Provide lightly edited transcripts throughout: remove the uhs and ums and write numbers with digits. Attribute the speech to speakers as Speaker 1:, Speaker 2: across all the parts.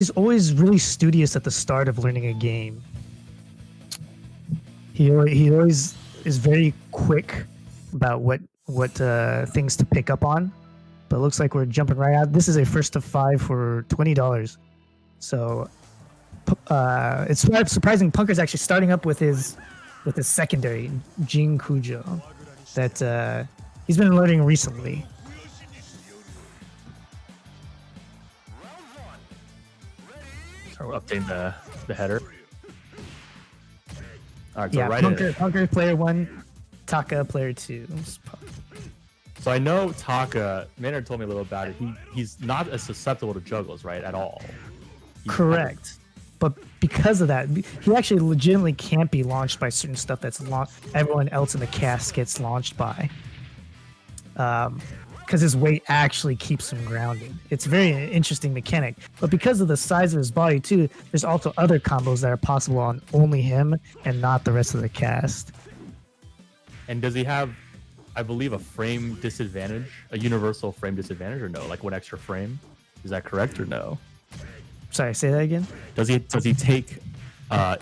Speaker 1: He's always really studious at the start of learning a game. He always is very quick about what things to pick up on. But it looks like we're jumping right out. This is a first of 5 for $20. So it's surprising. Punker's actually starting up with his secondary, Jin Kujo, that he's been learning recently.
Speaker 2: So we're updating the header. All right, so
Speaker 1: Yeah,
Speaker 2: right
Speaker 1: Punker player 1, Taka player 2.
Speaker 2: So I know Taka, Maynard told me a little about it. He's not as susceptible to juggles, right, at all.
Speaker 1: Correct. But because of that, he actually legitimately can't be launched by certain stuff that's everyone else in the cast gets launched by. Because his weight actually keeps him grounded. It's a very interesting mechanic. But because of the size of his body too, there's also other combos that are possible on only him and not the rest of the cast.
Speaker 2: And does he have, I believe, a frame disadvantage, a universal frame disadvantage, or no? Like 1 extra frame? Is that correct or no?
Speaker 1: Sorry, say that again.
Speaker 2: Does he take?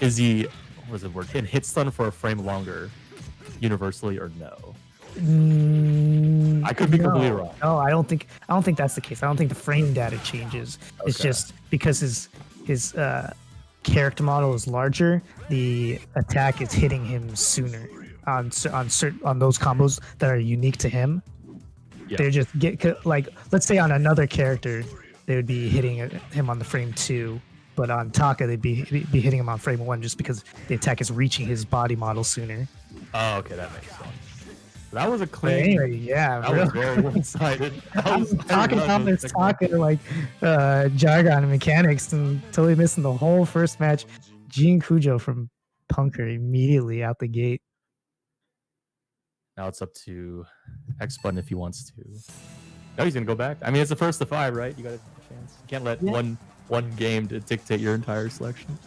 Speaker 2: Is he? What was the word? Can hit stun for a frame longer, universally or no? I could be completely wrong.
Speaker 1: No, I don't think that's the case. I don't think the frame data changes. Okay. It's just because his character model is larger, the attack is hitting him sooner on those combos that are unique to him. Yeah. They just like, let's say on another character, they would be hitting him on the frame 2, but on Taka they'd be hitting him on frame 1 just because the attack is reaching his body model sooner.
Speaker 2: Oh, okay, that makes sense. That was a clean.
Speaker 1: Anyway, yeah,
Speaker 2: that was very one-sided.
Speaker 1: Talking about this like jargon and mechanics, and totally missing the whole first match. Jin Kujo from Punker immediately out the gate.
Speaker 2: Now it's up to X Button if he wants to. No, he's gonna go back. I mean, it's the first of 5, right? You got a chance. You can't let one game to dictate your entire selection.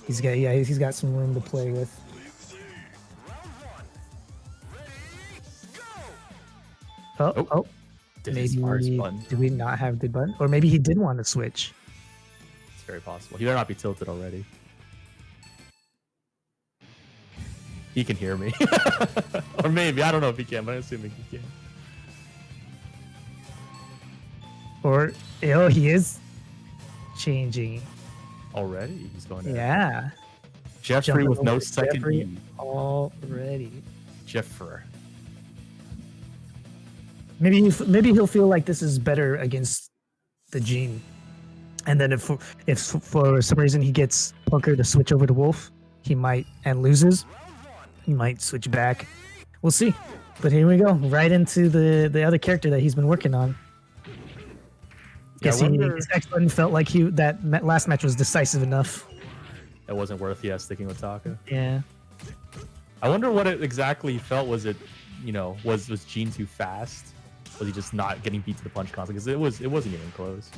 Speaker 1: He's got some room to play with. Oh. Maybe do we not have good button? Or maybe he did want to switch.
Speaker 2: It's very possible. He better not be tilted already. He can hear me. Or maybe. I don't know if he can, but I'm assuming he can.
Speaker 1: Or, he is changing.
Speaker 2: Already? He's going to...
Speaker 1: Yeah.
Speaker 2: Jeffrey with no second E.
Speaker 1: Already.
Speaker 2: Jeffrey.
Speaker 1: Maybe he'll feel like this is better against the Gene, and then if for some reason he gets Punker to switch over to Wolf, he might and loses, he might switch back. We'll see. But here we go, right into the other character that he's been working on. Guess his X Button felt like that last match was decisive enough.
Speaker 2: It wasn't worth sticking with Taka.
Speaker 1: Yeah.
Speaker 2: I wonder what it exactly felt. Was it, was Gene too fast? Was he just not getting beat to the punch constantly? Because it wasn't even close.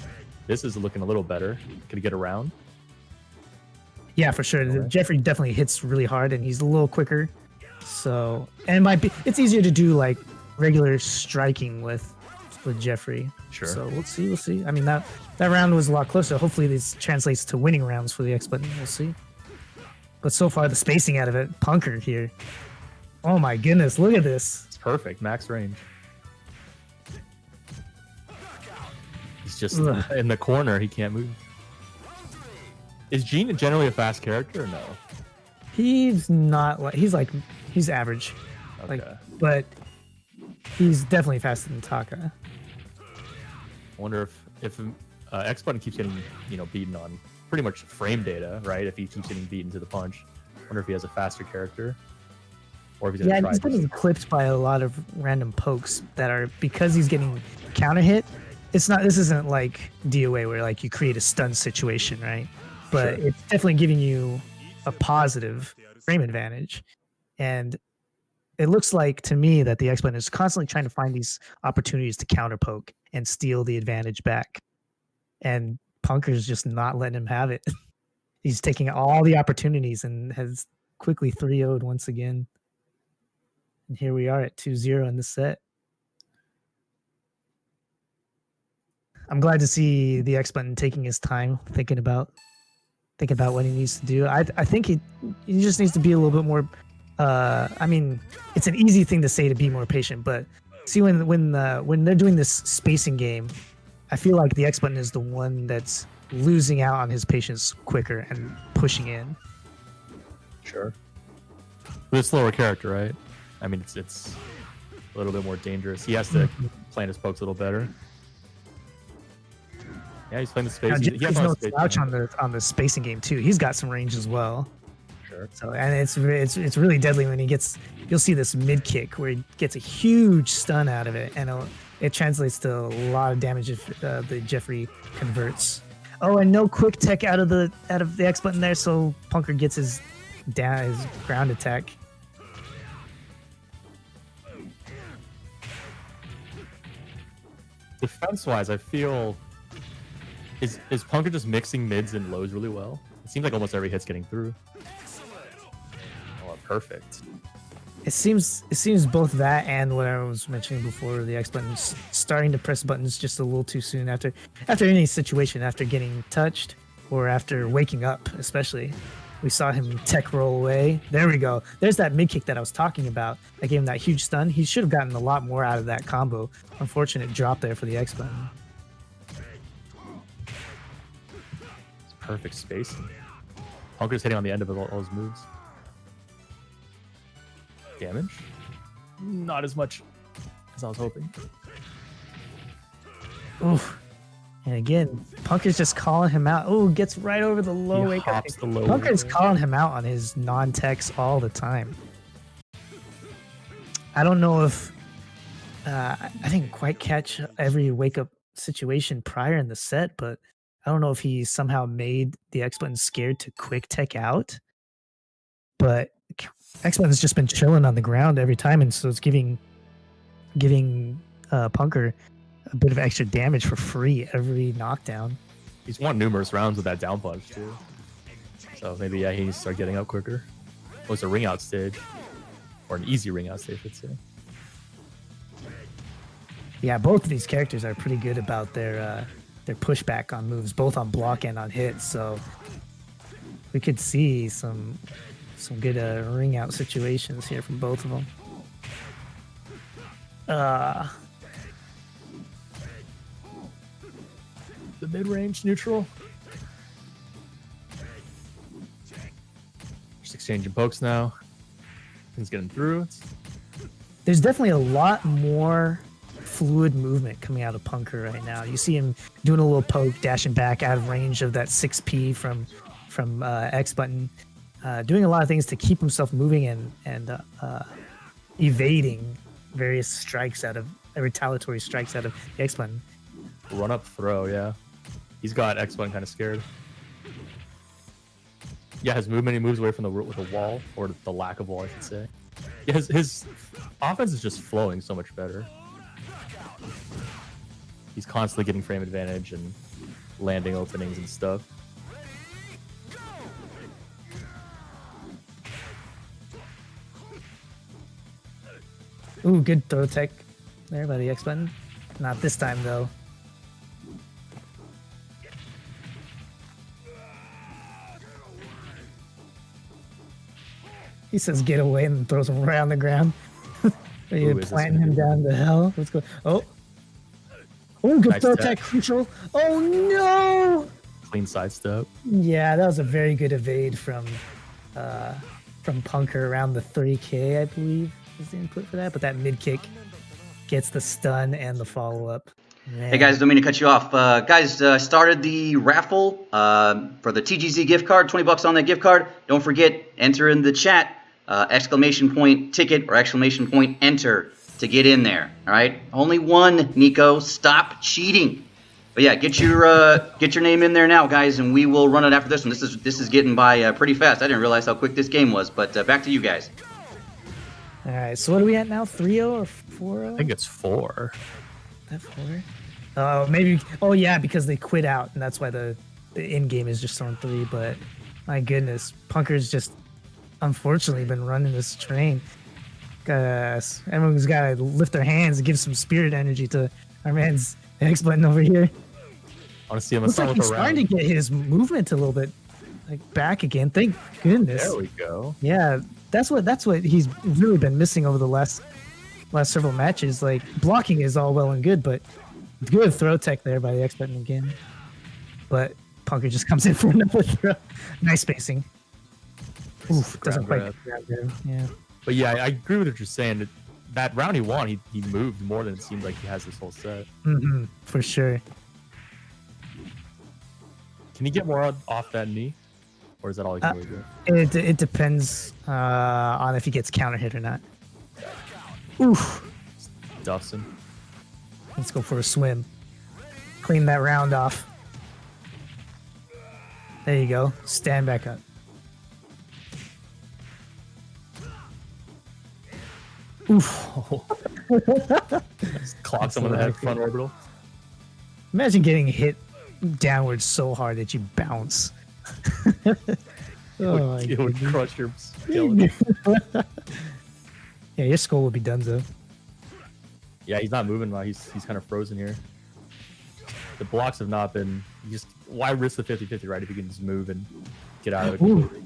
Speaker 2: This is looking a little better. Could he get around?
Speaker 1: Yeah, for sure. Right. Jeffrey definitely hits really hard, and he's a little quicker. So, and it's easier to do like regular striking with Jeffrey.
Speaker 2: Sure.
Speaker 1: So we'll see. I mean, that round was a lot closer. Hopefully this translates to winning rounds for the X Button. We'll see. But so far, the spacing out of it, Punker here. Oh my goodness, look at this.
Speaker 2: It's perfect, max range. He's just in the corner. He can't move. Is Gene generally a fast character or no?
Speaker 1: He's not like he's average. Okay. But he's definitely faster than Taka.
Speaker 2: I wonder if X Button keeps getting beaten on pretty much frame data, right? If he keeps getting beaten to the punch, I wonder if he has a faster character. Or if he's
Speaker 1: he's getting clipped by a lot of random pokes that are because he's getting counter hit. This isn't like DOA where like you create a stun situation, right? But It's definitely giving you a positive frame advantage. And it looks like to me that the X Button is constantly trying to find these opportunities to counter poke and steal the advantage back. And Punker's just not letting him have it. He's taking all the opportunities and has quickly 3-0'd once again. And here we are at 2-0 in the set. I'm glad to see the X button taking his time, thinking about what he needs to do. I think he just needs to be a little bit more. I mean, it's an easy thing to say to be more patient, but see when they're doing this spacing game, I feel like the X button is the one that's losing out on his patience quicker and pushing in.
Speaker 2: Sure. With a slower character, right? I mean, it's a little bit more dangerous. He has to plan his pokes a little better. Yeah, he's playing the space.
Speaker 1: Now,
Speaker 2: He has
Speaker 1: he's
Speaker 2: a lot
Speaker 1: no
Speaker 2: of space
Speaker 1: slouch
Speaker 2: behind
Speaker 1: on the spacing game too. He's got some range as well.
Speaker 2: Sure.
Speaker 1: So and it's really deadly when he gets. You'll see this mid kick where he gets a huge stun out of it, and it translates to a lot of damage if the Jeffrey converts. Oh, and no quick tech out of the X button there, so Punker gets his ground attack.
Speaker 2: Defense-wise, I feel is Punker just mixing mids and lows really well. It seems like almost every hit's getting through. Oh, perfect.
Speaker 1: It seems both that and what I was mentioning before, the X button starting to press buttons just a little too soon after any situation, after getting touched or after waking up, especially. We saw him tech roll away. There we go. There's that mid kick that I was talking about. That gave him that huge stun. He should have gotten a lot more out of that combo. Unfortunate drop there for the X button.
Speaker 2: It's perfect spacing. Punker's hitting on the end of all his moves. Damage? Not as much as I was hoping.
Speaker 1: Oof. And again, Punker's just calling him out. Oh, gets right over the low wake up. Punker's calling him out on his non-techs all the time. I don't know if I didn't quite catch every wake up situation prior in the set, but I don't know if he somehow made the X button scared to quick tech out. But X button's just been chilling on the ground every time, and so it's giving Punker a bit of extra damage for free every knockdown.
Speaker 2: He's won numerous rounds with that down punch too. So maybe he needs to start getting up quicker. Oh, it's a ring out stage. Or an easy ring out stage, I should say.
Speaker 1: Yeah, both of these characters are pretty good about their pushback on moves, both on block and on hits. So we could see some good ring out situations here from both of them.
Speaker 2: The mid-range neutral. Just exchanging pokes now. He's getting through.
Speaker 1: There's definitely a lot more fluid movement coming out of Punker right now. You see him doing a little poke, dashing back out of range of that 6P from X button, doing a lot of things to keep himself moving and evading various strikes retaliatory strikes out of the X button.
Speaker 2: Run up throw, yeah. He's got X button kind of scared. Yeah, his movement, he moves away from with the wall, or the lack of wall, I should say. Yeah, his offense is just flowing so much better. He's constantly getting frame advantage and landing openings and stuff.
Speaker 1: Ooh, good throw tech there by the X button. Not this time though. He says get away and throws him right on the ground. You're planting him down to hell. Let's go. Oh, good nice throw tech, crucial. Oh no!
Speaker 2: Clean sidestep.
Speaker 1: Yeah, that was a very good evade from Punker around the 3K, I believe is the input for that. But that mid kick gets the stun and the follow up. Man.
Speaker 3: Hey guys, don't mean to cut you off. Guys, started the raffle for the TGZ gift card, $20 on that gift card. Don't forget, enter in the chat, exclamation point ticket or exclamation point enter to get in there. All right, only one, Nico. Stop cheating. But yeah, get your name in there now, guys, and we will run it after this one. This is getting by pretty fast. I didn't realize how quick this game was, but back to you guys.
Speaker 1: All right, so what are we at now? 3-0 or 4-0?
Speaker 2: I think it's 4.
Speaker 1: That 4? Oh, maybe. Oh, yeah, because they quit out, and that's why the end game is just on 3. But my goodness, Punker's just unfortunately been running this train. Everyone's got to lift their hands and give some spirit energy to our man's X button over here.
Speaker 2: want to see him
Speaker 1: Looks like
Speaker 2: with
Speaker 1: he's
Speaker 2: a
Speaker 1: starting
Speaker 2: round.
Speaker 1: to get his movement a little bit like back again. Thank goodness.
Speaker 2: There we go.
Speaker 1: Yeah, that's what he's really been missing over the last several matches. Like blocking is all well and good, but good throw tech there by the X button again. But Punker just comes in for another throw. Nice spacing. Oof, doesn't quite
Speaker 2: Ground
Speaker 1: get there. Yeah.
Speaker 2: But yeah, I agree with what you're saying. That round he won, he moved more than it seemed like he has this whole set.
Speaker 1: For sure.
Speaker 2: Can he get more off that knee? Or is that all he can really do?
Speaker 1: It depends on if he gets counter hit or not. Oof.
Speaker 2: Duffs him.
Speaker 1: Let's go for a swim. Clean that round off. There you go. Stand back up. Oof.
Speaker 2: Clocks him on the head, front orbital.
Speaker 1: Imagine getting hit downwards so hard that you bounce. Oh,
Speaker 2: It would crush your skeleton.
Speaker 1: yeah, your skull would be done though.
Speaker 2: Yeah, he's not moving now. He's kind of frozen here. The blocks have not been. Why risk the 50-50, right? If you can just move and get out of it completely.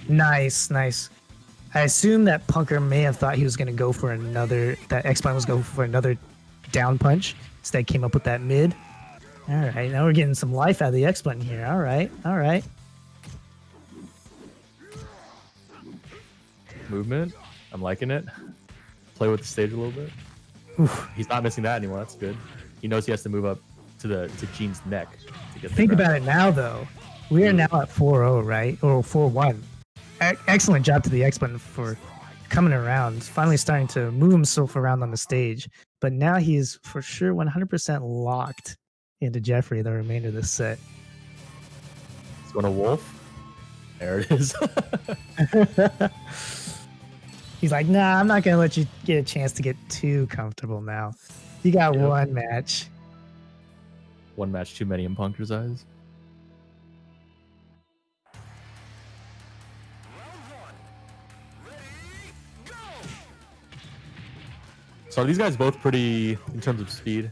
Speaker 1: Nice. I assume that Punker may have thought he was going to go for another. That X-Button was going for another down punch. Instead, came up with that mid. All right, now we're getting some life out of the X-Button here. All right.
Speaker 2: Movement. I'm liking it. Play with the stage a little bit.
Speaker 1: Oof.
Speaker 2: He's not missing that anymore. That's good. He knows he has to move up to Gene's neck to get.
Speaker 1: Think about it now, though. We are now at 4-0, right? Or 4-1. Excellent job to the X-Button for coming around. Finally starting to move himself around on the stage. But now he's for sure 100% locked into Jeffrey the remainder of the set.
Speaker 2: He's going to Wolf. There it is.
Speaker 1: He's like, nah, I'm not going to let you get a chance to get too comfortable now. You got one match.
Speaker 2: One match too many in Punker's eyes. So are these guys both pretty in terms of speed?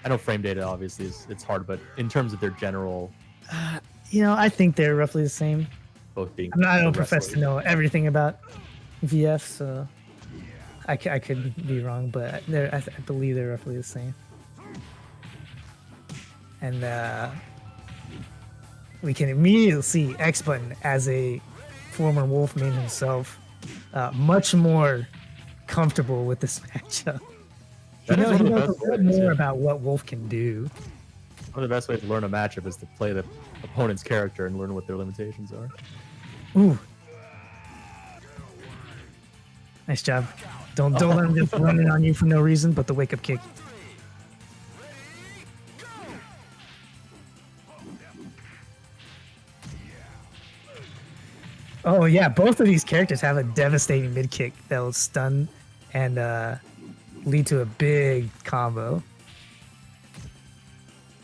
Speaker 2: I know frame data obviously it's hard, but in terms of their general,
Speaker 1: I think they're roughly the same.
Speaker 2: both being.
Speaker 1: I don't profess to know everything about VF, so I could be wrong, but I believe they're roughly the same. And we can immediately see X-Button as a former Wolf main himself, much more comfortable with this matchup. He knows a bit more about what Wolf can do.
Speaker 2: One of the best ways to learn a matchup is to play the opponent's character and learn what their limitations are.
Speaker 1: Ooh. Nice job. Don't let him just run in on you for no reason, but the wake-up kick. Oh yeah, both of these characters have a devastating mid kick that will stun and lead to a big combo.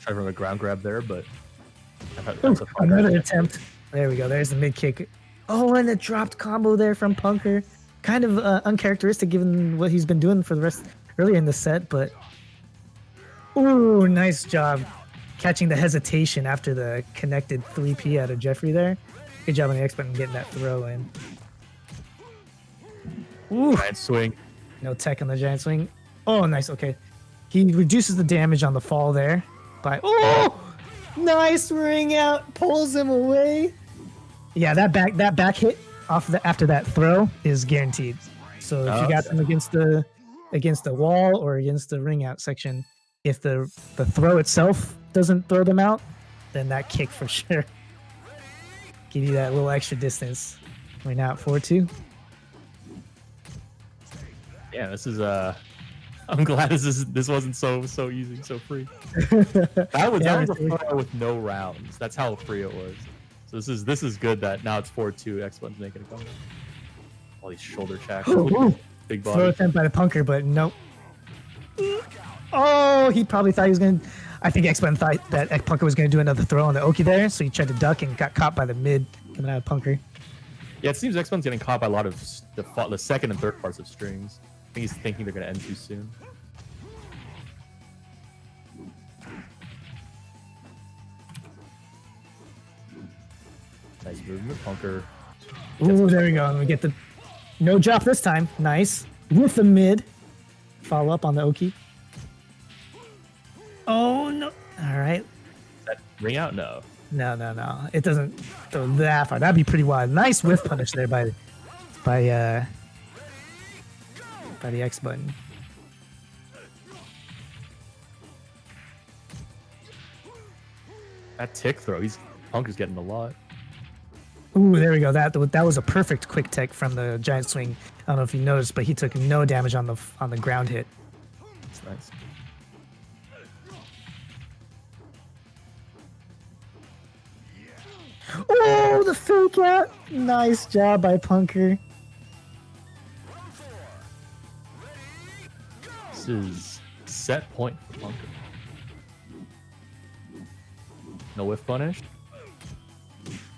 Speaker 2: Try from a ground grab there, but
Speaker 1: Another attempt. There we go. There's the mid kick. Oh, and a dropped combo there from Punker. Kind of uncharacteristic given what he's been doing for the rest earlier in the set, but ooh, nice job catching the hesitation after the connected 3P out of Jeffrey there. Good job on the X-Button getting that throw in. Ooh.
Speaker 2: Giant swing.
Speaker 1: No tech on the giant swing. Oh, nice. Okay. He reduces the damage on the fall there by... Oh! Nice ring out. Pulls him away. Yeah, that back hit after that throw is guaranteed. So if you got them against the wall or against the ring out section, if the throw itself doesn't throw them out, then that kick for sure. Give you that little extra distance. We're now at 4-2.
Speaker 2: Yeah, this is I'm glad this wasn't so easy, so free. That was a throw with no rounds. That's how free it was. So this is good that now it's 4-2. X-Button's making a comeback. All these shoulder checks. Big body.
Speaker 1: Throw attempt by the Punker, but nope. Oh, he probably thought he was gonna. I think X-Button thought that Punker was gonna do another throw on the Oki there, so he tried to duck and got caught by the mid coming out of Punker.
Speaker 2: Yeah, it seems X-Button's getting caught by a lot of the second and third parts of strings. I think he's thinking they're gonna end too soon. Nice movement. Punker.
Speaker 1: Ooh, there we go. And we get the no drop this time. Nice. With the mid. Follow up on the Oki. Oh, no. All right.
Speaker 2: That ring out? No.
Speaker 1: No. It doesn't go that far. That'd be pretty wild. Nice whiff punish there by the X button.
Speaker 2: That tick throw. Punker's getting a lot.
Speaker 1: Ooh, there we go. That was a perfect quick tech from the giant swing. I don't know if you noticed, but he took no damage on the ground hit.
Speaker 2: That's nice.
Speaker 1: Oh, the fake out. Nice job by Punker.
Speaker 2: This is set point for Punker. No whiff punish.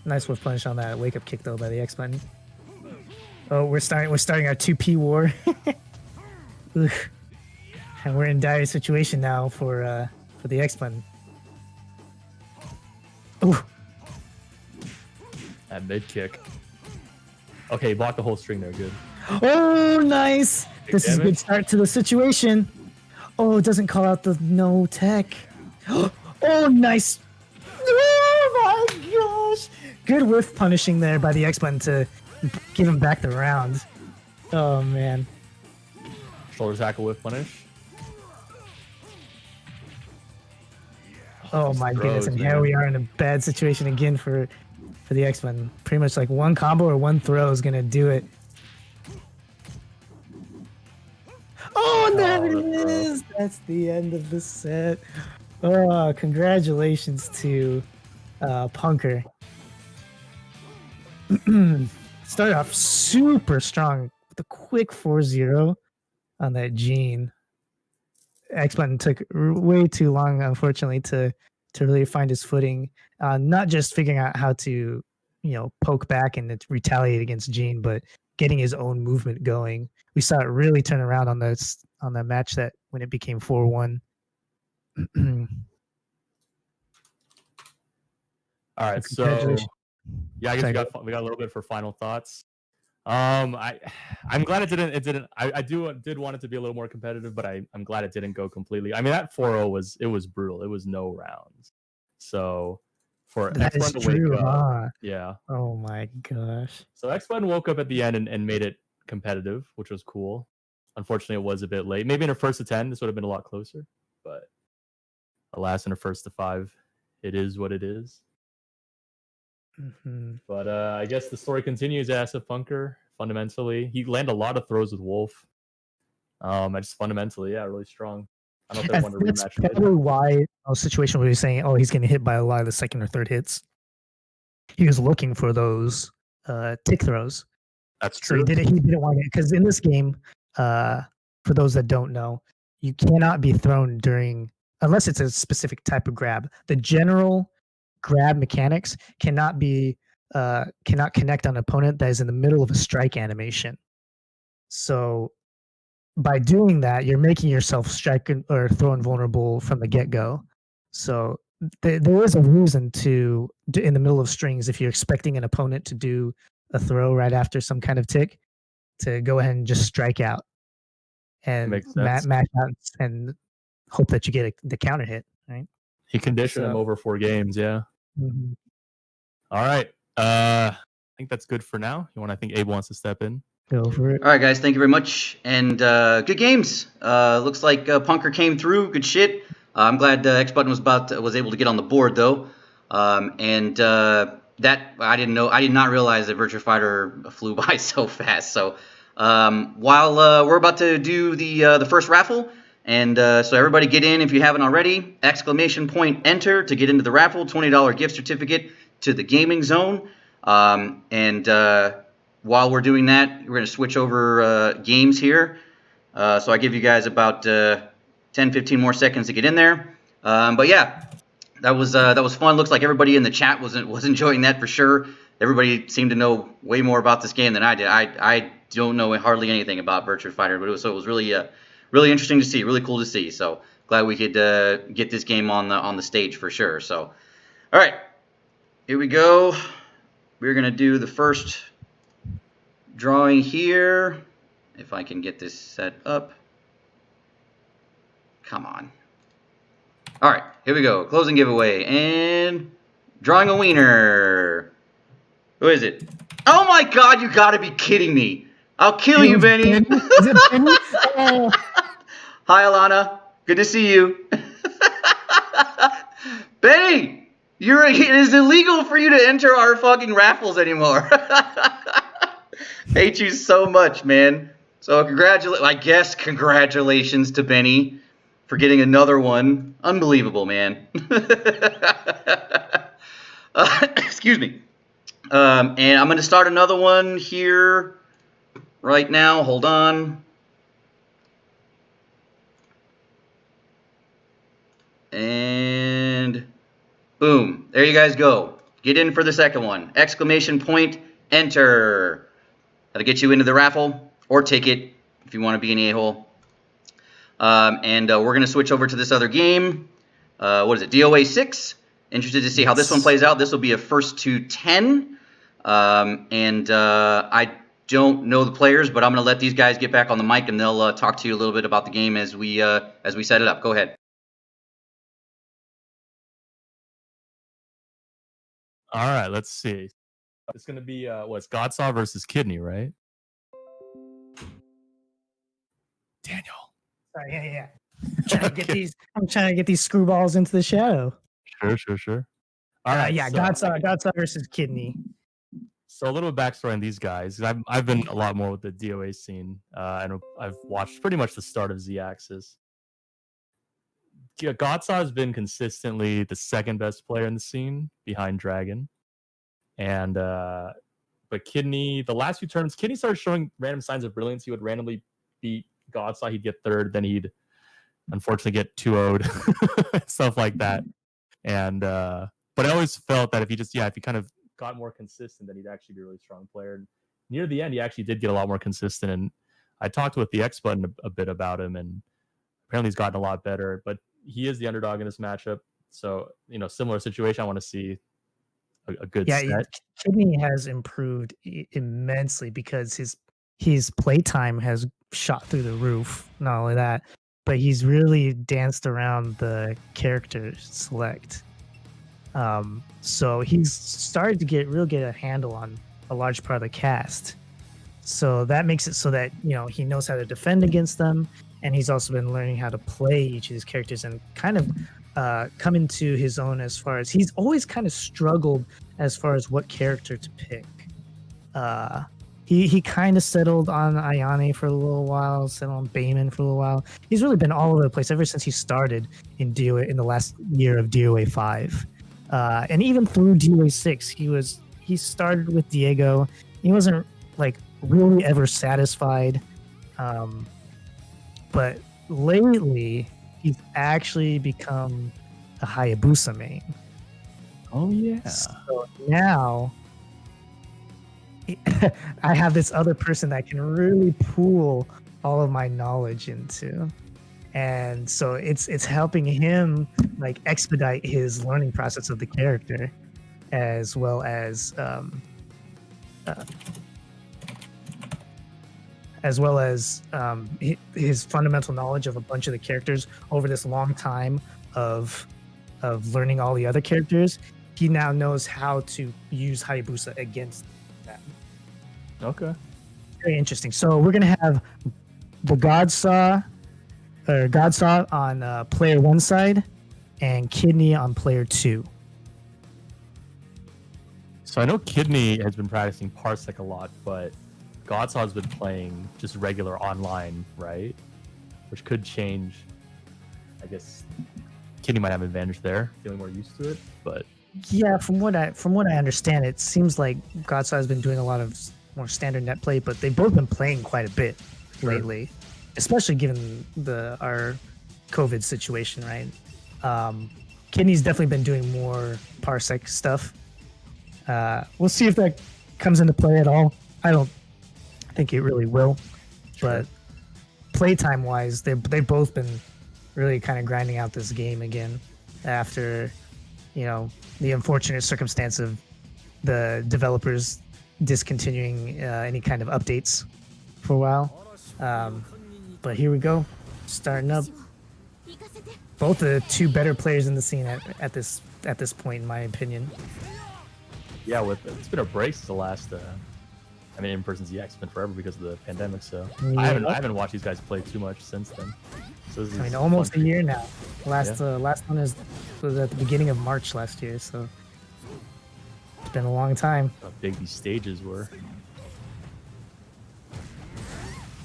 Speaker 1: Nice whiff punish on that wake up kick though by the X button. Oh, we're starting our 2P war. Ugh. And we're in dire situation now for the X button. Ooh.
Speaker 2: That mid kick. Okay, block the whole string there. Good.
Speaker 1: Oh, nice. This is a good start to the situation. Oh, it doesn't call out the no tech. Oh, nice. Oh my gosh. Good whiff punishing there by the X button to give him back the round. Oh, man.
Speaker 2: Shoulder tackle whiff punish.
Speaker 1: Oh my goodness,
Speaker 2: throws,
Speaker 1: and
Speaker 2: man.
Speaker 1: here we are in a bad situation again for the X button. Pretty much like one combo or one throw is gonna do it. Oh, and there it is. That's the end of the set. Oh, congratulations to Punker. Started off super strong with a quick 4-0 on that Gene. X button took way too long, unfortunately, to really find his footing. Not just figuring out how to, poke back and retaliate against Gene, but getting his own movement going. We saw it really turn around on the match that when it became 4-1.
Speaker 2: All right, so yeah, I guess we got a little bit for final thoughts. I'm glad it didn't. I did want it to be a little more competitive, but I'm glad it didn't go completely. I mean, that 4-0 was brutal. It was no rounds. So for
Speaker 1: that
Speaker 2: X
Speaker 1: is
Speaker 2: Button to
Speaker 1: true,
Speaker 2: wake up,
Speaker 1: huh?
Speaker 2: yeah.
Speaker 1: Oh my gosh.
Speaker 2: So X Button woke up at the end and made it competitive, which was cool. Unfortunately, it was a bit late. Maybe in her first to 10, this would have been a lot closer. But alas, in her first to 5, it is what it is.
Speaker 1: Mm-hmm.
Speaker 2: But I guess the story continues as a Punker. Fundamentally, he landed a lot of throws with Wolf. I just fundamentally, really strong. I don't know if they wanted to rematch.
Speaker 1: That's probably why a situation where you're saying, "Oh, he's getting hit by a lot of the second or third hits." He was looking for those tick throws.
Speaker 2: That's true.
Speaker 1: So he didn't want it because in this game, for those that don't know, you cannot be thrown during unless it's a specific type of grab. The general grab mechanics cannot connect on an opponent that is in the middle of a strike animation. So by doing that, you're making yourself strike or throw invulnerable from the get-go. So there is a reason to in the middle of strings, if you're expecting an opponent to do a throw right after some kind of tick, to go ahead and just strike out and match out and hope that you get the counter hit, right?
Speaker 2: He conditioned him over 4 games, yeah.
Speaker 1: Mm-hmm.
Speaker 2: All right. I think that's good for now. I think Abe wants to step in.
Speaker 1: Go for it.
Speaker 3: All right, guys. Thank you very much. And good games. Looks like Punker came through. Good shit. I'm glad X Button was able to get on the board though. That I didn't know. I did not realize that Virtua Fighter flew by so fast. So while we're about to do the first raffle, and so everybody get in if you haven't already. ! Enter to get into the raffle. $20 gift certificate to the gaming zone. While we're doing that, we're going to switch over games here. So I give you guys about 10-15 more seconds to get in there. But yeah, that was fun. Looks like everybody in the chat was enjoying that for sure. Everybody seemed to know way more about this game than I did. I don't know hardly anything about Virtua Fighter, but it was really really interesting to see, really cool to see. So glad we could get this game on the stage for sure. So all right, here we go. we're going to do the first drawing here. If I can get this set up. Come on. All right, here we go. Closing giveaway. And drawing a wiener. Who is it? Oh my God, you gotta be kidding me. I'll kill you, Benny.
Speaker 1: Is it Benny? Oh.
Speaker 3: Hi, Alana. Good to see you. Benny, it is illegal for you to enter our fucking raffles anymore. Hate you so much, man. So congratulations to Benny for getting another one. Unbelievable, man. Excuse me. And I'm going to start another one here right now. Hold on. And boom. There you guys go. Get in for the second one. Exclamation point, enter. That'll get you into the raffle or ticket if you want to be an a-hole. And we're going to switch over to this other game. What is it? DOA 6. Interested to see how this one plays out. This will be a first to 10. I don't know the players, but I'm going to let these guys get back on the mic, and they'll talk to you a little bit about the game as we set it up. Go ahead.
Speaker 2: All right, let's see. It's going to be what's Godsaw versus Kidney, right? Daniel.
Speaker 1: Sorry, yeah. I'm trying to get these screwballs into the shadow.
Speaker 2: Sure. All right.
Speaker 1: Yeah, so, Godsaw versus Kidney.
Speaker 2: So a little backstory on these guys. I've been a lot more with the DOA scene, and I've watched pretty much the start of Z-Axis. Godsaw has been consistently the second best player in the scene behind Dragon, and but Kidney, the last few turns, Kidney started showing random signs of brilliance. He would randomly beat Godsaw, he'd get third, then he'd unfortunately get 2-0'd, stuff like that. And but I always felt that if he kind of got more consistent, then he'd actually be a really strong player. And near the end, he actually did get a lot more consistent. And I talked with the X Button a bit about him, and apparently he's gotten a lot better. But he is the underdog in this matchup, so similar situation. I want to see a good set.
Speaker 1: Kidney has improved immensely because his playtime has shot through the roof. Not only that, but he's really danced around the character select. So he's started to get a handle on a large part of the cast. So that makes it so that he knows how to defend against them, and he's also been learning how to play each of these characters and kind of come into his own as far as he's always kind of struggled as far as what character to pick. He kind of settled on Ayane for a little while, settled on Bayman for a little while. He's really been all over the place ever since he started in DOA in the last year of DOA 5. And even through DOA 6, he started with Diego. He wasn't really ever satisfied. But lately, he's actually become a Hayabusa main.
Speaker 2: Oh, yeah.
Speaker 1: So now I have this other person that can really pool all of my knowledge into. And so it's helping him expedite his learning process of the character, as well as his fundamental knowledge of a bunch of the characters over this long time of learning all the other characters. He now knows how to use Hayabusa against them.
Speaker 2: Okay.
Speaker 1: Very interesting. So we're gonna have the Godsaw on player 1 side and Kidney on player 2.
Speaker 2: So I know Kidney has been practicing Parsec a lot, but Godsaw has been playing just regular online, right? Which could change. I guess Kidney might have an advantage there, feeling more used to it. But
Speaker 1: yeah, from what I understand, it seems like Godsaw has been doing a lot of more standard net play, but they've both been playing quite a bit lately, especially given our COVID situation, right? Kidney's definitely been doing more Parsec stuff. We'll see if that comes into play at all. I don't think it really will, but playtime wise, they've both been really kind of grinding out this game again after the unfortunate circumstance of the developers discontinuing any kind of updates for a while. But here we go, starting up. Both the two better players in the scene at this point, in my opinion.
Speaker 2: Yeah, it's been a break since the last. I mean, in-person ZX has been forever because of the pandemic. So
Speaker 1: Yeah.
Speaker 2: I haven't watched these guys play too much since then. So
Speaker 1: I mean, almost a year now. Last one was at the beginning of March last year, so it's been a long time.
Speaker 2: How big these stages were.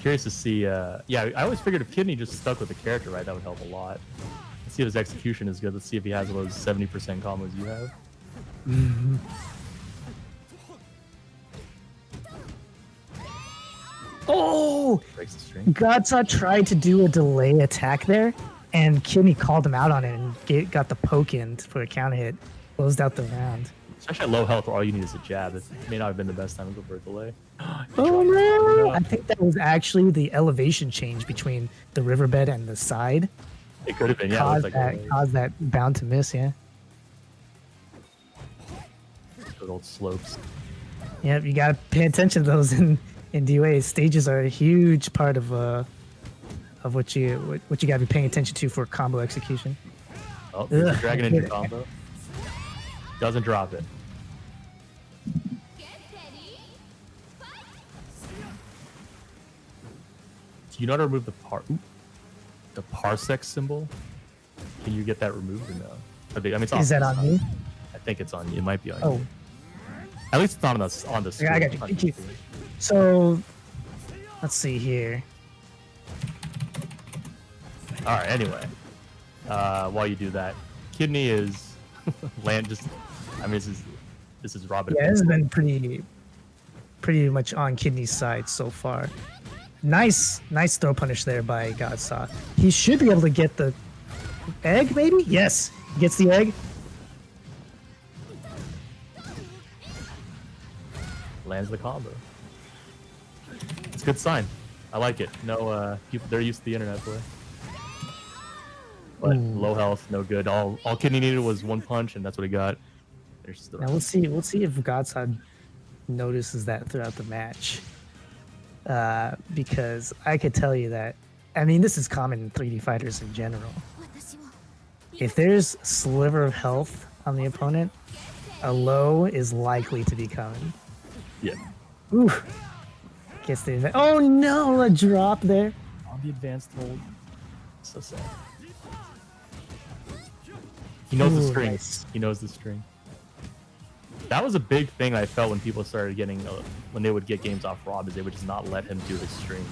Speaker 2: Curious to see. Yeah, I always figured if Kidney just stuck with the character, right, that would help a lot. Let's see if his execution is good. Let's see if he has those 70% combos you have.
Speaker 1: Oh!
Speaker 2: Breaks the string.
Speaker 1: Godsaw tried to do a delay attack there, and Kidney called him out on it and got the poke in for a counter hit. Closed out the round.
Speaker 2: Especially at low health where all you need is a jab. It may not have been the best time to go for a delay.
Speaker 1: Oh no! I think that was actually the elevation change between the riverbed and the side.
Speaker 2: It could have been, yeah.
Speaker 1: Caused that bound to miss, yeah.
Speaker 2: Good old slopes.
Speaker 1: Yep, you gotta pay attention to those in DOA. Stages are a huge part of what you gotta be paying attention to for combo execution.
Speaker 2: Oh, there's a dragon in your combo. Doesn't drop it. Do you know how to remove the parsec symbol? Can you get that removed or no? I mean, it's
Speaker 1: Is that on me?
Speaker 2: I think it's on you. It might be on
Speaker 1: Oh.
Speaker 2: you. At least it's not on the screen.
Speaker 1: I got you. Thank you. So, let's see here.
Speaker 2: All right. Anyway, while you do that, Kidney is land just. I mean, this is Robin.
Speaker 1: Yeah, this has been pretty much on Kidney's side so far. Nice throw punish there by Godsaw. He should be able to get the egg, maybe? Yes, gets the egg.
Speaker 2: Lands the combo. It's a good sign. I like it. No, people, they're used to the internet play. But low health, no good. All Kidney needed was one punch, and that's what he got. There's the
Speaker 1: Now we'll see if Godsaw notices that throughout the match. Because I could tell you that, I mean, this is common in 3D fighters in general. If there's a sliver of health on the opponent, a low is likely to be coming.
Speaker 2: Yeah.
Speaker 1: Oof. Gets the oh no, a drop there.
Speaker 2: On the advanced hold. So sad. He knows the strings.
Speaker 1: Nice.
Speaker 2: He knows the string. That was a big thing I felt when people started getting, when they would get games off Rob, is they would just not let him do his strings.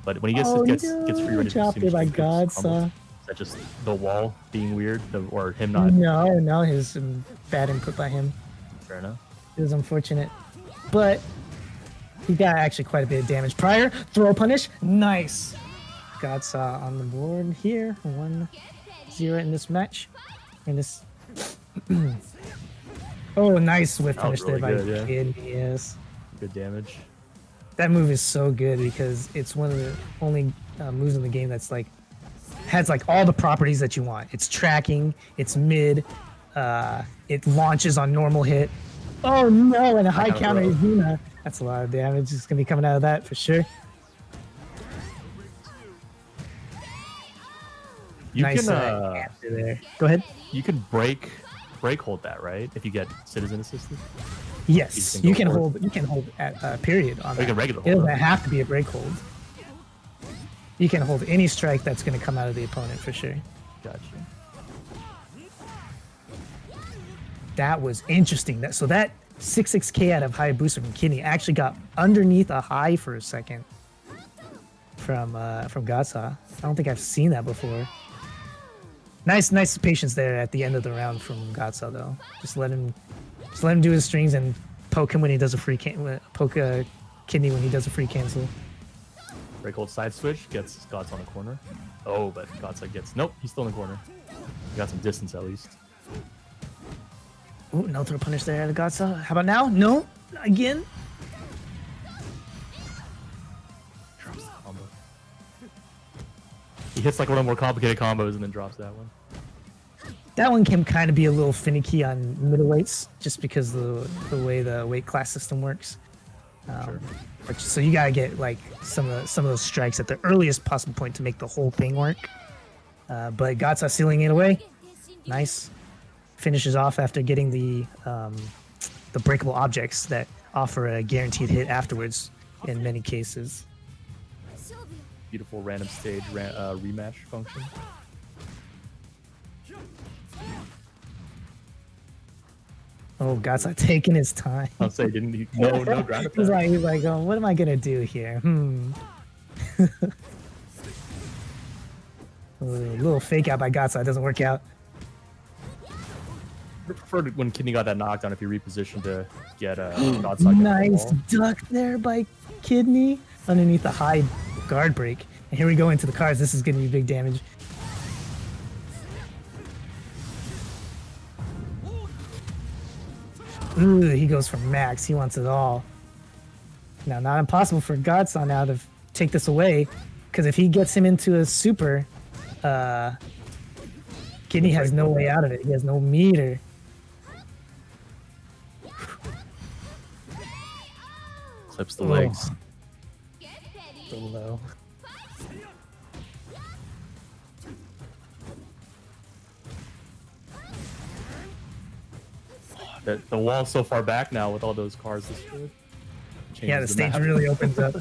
Speaker 2: But when he gets free ready
Speaker 1: dropped it by Godsaw.
Speaker 2: Is that just the wall being weird, or him not?
Speaker 1: No, his bad input by him.
Speaker 2: Fair enough.
Speaker 1: It was unfortunate, but he got actually quite a bit of damage prior. Throw punish, nice. Godsaw on the board here, 1-0 in this match. In this. Oh, nice whiff punish
Speaker 2: really
Speaker 1: there by
Speaker 2: good,
Speaker 1: Kid. Yes.
Speaker 2: Good damage.
Speaker 1: That move is so good because it's one of the only moves in the game that's like has like all the properties that you want. It's tracking, it's mid, it launches on normal hit. Oh no, and a high counter Izuna. That's a lot of damage. It's gonna be coming out of that for sure.
Speaker 2: You
Speaker 1: Nice
Speaker 2: can
Speaker 1: answer there. Go ahead.
Speaker 2: you can break hold that, right? If you get citizen assisted.
Speaker 1: Yes,
Speaker 2: You
Speaker 1: you
Speaker 2: can
Speaker 1: can
Speaker 2: go
Speaker 1: hold. You can hold at period on
Speaker 2: You
Speaker 1: that.
Speaker 2: can regular
Speaker 1: It
Speaker 2: hold.
Speaker 1: doesn't have to be a break hold. You can hold any strike that's going to come out of the opponent for sure.
Speaker 2: Gotcha.
Speaker 1: That was interesting. That 6K out of high booster from Kidney actually got underneath a high for a second from Godsaw. I don't think I've seen that before. Nice patience there at the end of the round from Godsaw though. Just let him do his strings and poke him when he does a free poke Kidney when he does a free cancel.
Speaker 2: Break hold side switch gets Scott's on the corner. Oh, but Godsaw gets nope. He's still in the corner. He got some distance at least.
Speaker 1: Ooh, no throw punish there out of Godsaw. How about now? No, again.
Speaker 2: Drops the combo. He hits like one of the more complicated combos and then drops that one.
Speaker 1: That one can kind of be a little finicky on middleweights just because the way the weight class system works.
Speaker 2: Sure.
Speaker 1: So you gotta get like some of those strikes at the earliest possible point to make the whole thing work. But Gatsa sealing it away, nice. Finishes off after getting the breakable objects that offer a guaranteed hit afterwards in many cases.
Speaker 2: Beautiful random stage rematch function.
Speaker 1: Oh, Gatsa taking his time.
Speaker 2: I'll say didn't he, no ground
Speaker 1: he's
Speaker 2: attack.
Speaker 1: like, oh, what am I gonna do here? A little fake out by Gatsa, it doesn't work out.
Speaker 2: I preferred when Kidney got that knockdown if he repositioned to get a Godsock.
Speaker 1: Nice duck there by Kidney underneath the high guard break. And here we go into the cards. This is gonna be big damage. Ooh, he goes for max. He wants it all. Now, not impossible for Godson now to take this away, because if he gets him into a super, Kidney has no way out of it. He has no meter.
Speaker 2: Clips the legs.
Speaker 1: So low.
Speaker 2: The wall's so far back now with all those cars destroyed.
Speaker 1: Yeah, the
Speaker 2: Changes
Speaker 1: stage
Speaker 2: map.
Speaker 1: really opens up.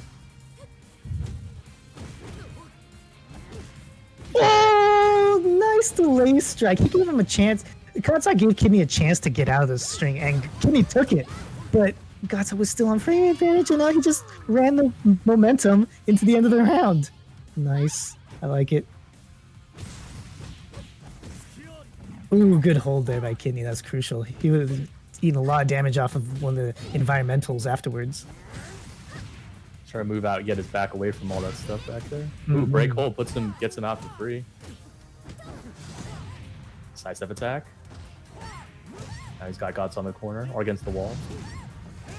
Speaker 1: Oh, nice delay strike. He gave him a chance. Gatsa gave Kidney a chance to get out of this string, and Kidney took it. But Gatsa was still on frame advantage, and now he just ran the momentum into the end of the round. Nice. I like it. Ooh, good hold there by Kidney. That's crucial. He would have eaten a lot of damage off of one of the environmentals afterwards.
Speaker 2: Trying to move out, get his back away from all that stuff back there. Ooh, break hold gets him out for free. Sidestep attack. Now he's got Gods on the corner or against the wall.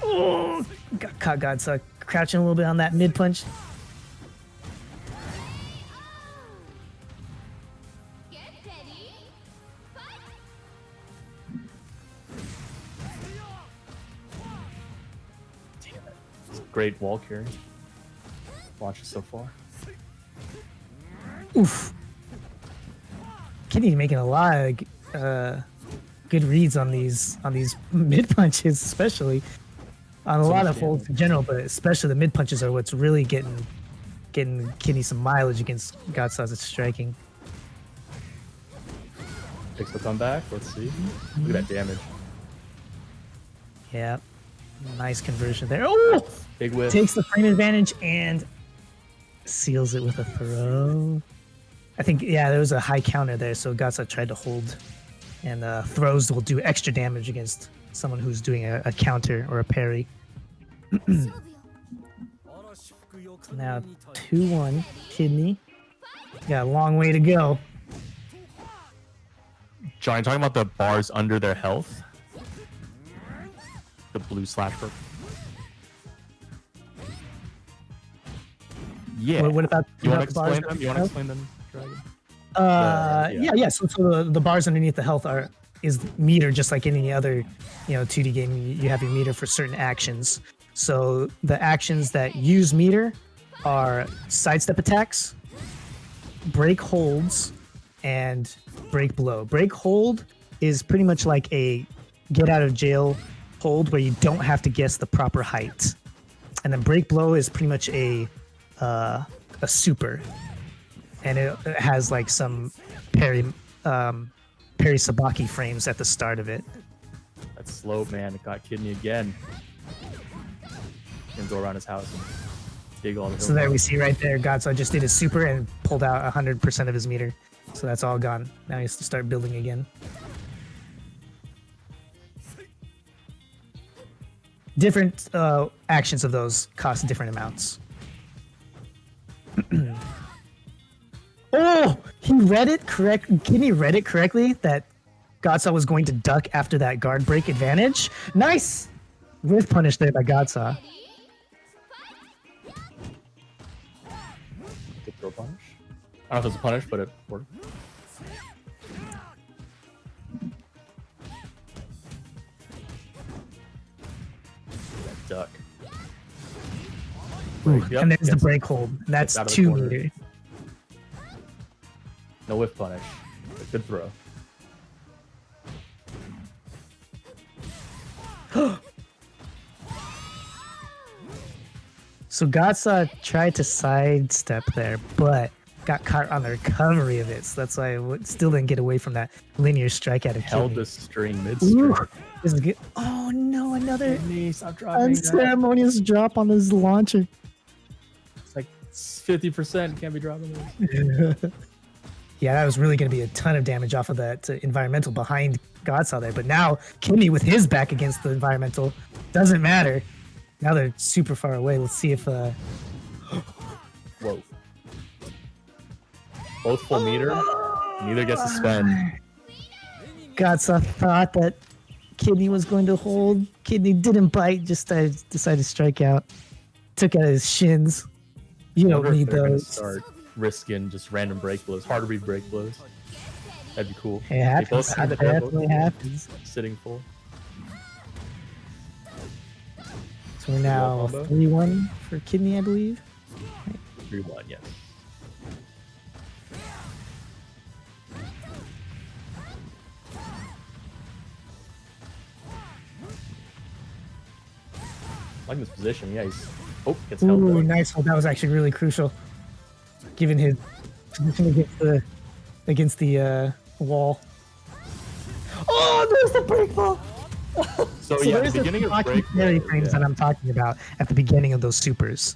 Speaker 1: Oh, got caught Gatsa crouching a little bit on that mid punch.
Speaker 2: Great wall carry. Watches so far.
Speaker 1: Oof. Kidney's making a lot of good reads on these mid punches, especially on a lot of holds in general, but especially the mid punches are what's really getting Kidney some mileage against Gatsa's striking.
Speaker 2: Takes the comeback. Let's see. Look at that damage.
Speaker 1: Yeah, nice conversion there. Oh,
Speaker 2: Big whiff.
Speaker 1: takes the frame advantage and seals it with a throw. I think, yeah, there was a high counter there, so Gatsa tried to hold. And throws will do extra damage against someone who's doing a counter or a parry. Now 2-1 Kidney. Got a long way to go.
Speaker 2: John, talking about the bars under their health. The blue slash purple. Yeah.
Speaker 1: What about
Speaker 2: You want to
Speaker 1: the bars
Speaker 2: explain them? You want to explain them, Dragon?
Speaker 1: Yeah. So the bars underneath the health is meter, just like any other 2D game. You have your meter for certain actions. So the actions that use meter are sidestep attacks, break holds, and break blow. Break hold is pretty much like a get out of jail hold where you don't have to guess the proper height, and then break blow is pretty much a super, and it has like some parry sabaki frames at the start of it.
Speaker 2: That slope, man. It got Kidney again. Gonna go around his house and dig all the
Speaker 1: So there we see right there, Gatsa just did his super and pulled out 100% of his meter. So that's all gone. Now he has to start building again. Different actions of those cost different amounts. Oh, he read it correct. Kidney read it correctly that Gatsa was going to duck after that guard break advantage. Nice! With punish there by Gatsa.
Speaker 2: Good throw punish. I don't know if it's a punish, but it worked. break. Yep,
Speaker 1: and there's the
Speaker 2: gets-
Speaker 1: break hold. And that's
Speaker 2: out of the
Speaker 1: 2
Speaker 2: corner.
Speaker 1: meter.
Speaker 2: No whiff punish. Good throw.
Speaker 1: So Gatsa tried to sidestep there, but got caught on the recovery of it. So that's why it still didn't get away from that linear strike out of
Speaker 2: Held
Speaker 1: Kidney.
Speaker 2: the string mid string.
Speaker 1: Ooh, this is good. Oh no, another
Speaker 2: Kidney, stop dropping that.
Speaker 1: unceremonious drop on this launcher.
Speaker 2: It's like 50%. Can't be dropping this.
Speaker 1: Yeah, that was really going to be a ton of damage off of that environmental behind Godsaw there. But now Kidney with his back against the environmental doesn't matter. Now they're super far away. Let's see if
Speaker 2: Whoa. Both full meter. Neither gets to spend.
Speaker 1: Godsaw thought that Kidney was going to hold. Kidney didn't bite, just decided to strike out. Took out his shins. You don't
Speaker 2: Wonder if
Speaker 1: need
Speaker 2: they're gonna
Speaker 1: those.
Speaker 2: start risking just random break blows. Hard to read break blows. That'd be cool.
Speaker 1: It
Speaker 2: They
Speaker 1: happens.
Speaker 2: both had
Speaker 1: It
Speaker 2: the
Speaker 1: definitely happens.
Speaker 2: sitting full.
Speaker 1: So we're now
Speaker 2: combo.
Speaker 1: 3-1 for Kidney, I believe.
Speaker 2: 3-1, yes. Like this position, yeah. He's gets held.
Speaker 1: Ooh,
Speaker 2: there.
Speaker 1: nice hold. That was actually really crucial, given his position against the wall. Oh, there's the break ball.
Speaker 2: So yeah,
Speaker 1: there's
Speaker 2: the beginning of
Speaker 1: blocky
Speaker 2: break
Speaker 1: parry
Speaker 2: blows,
Speaker 1: frames
Speaker 2: yeah.
Speaker 1: that I'm talking about at the beginning of those supers.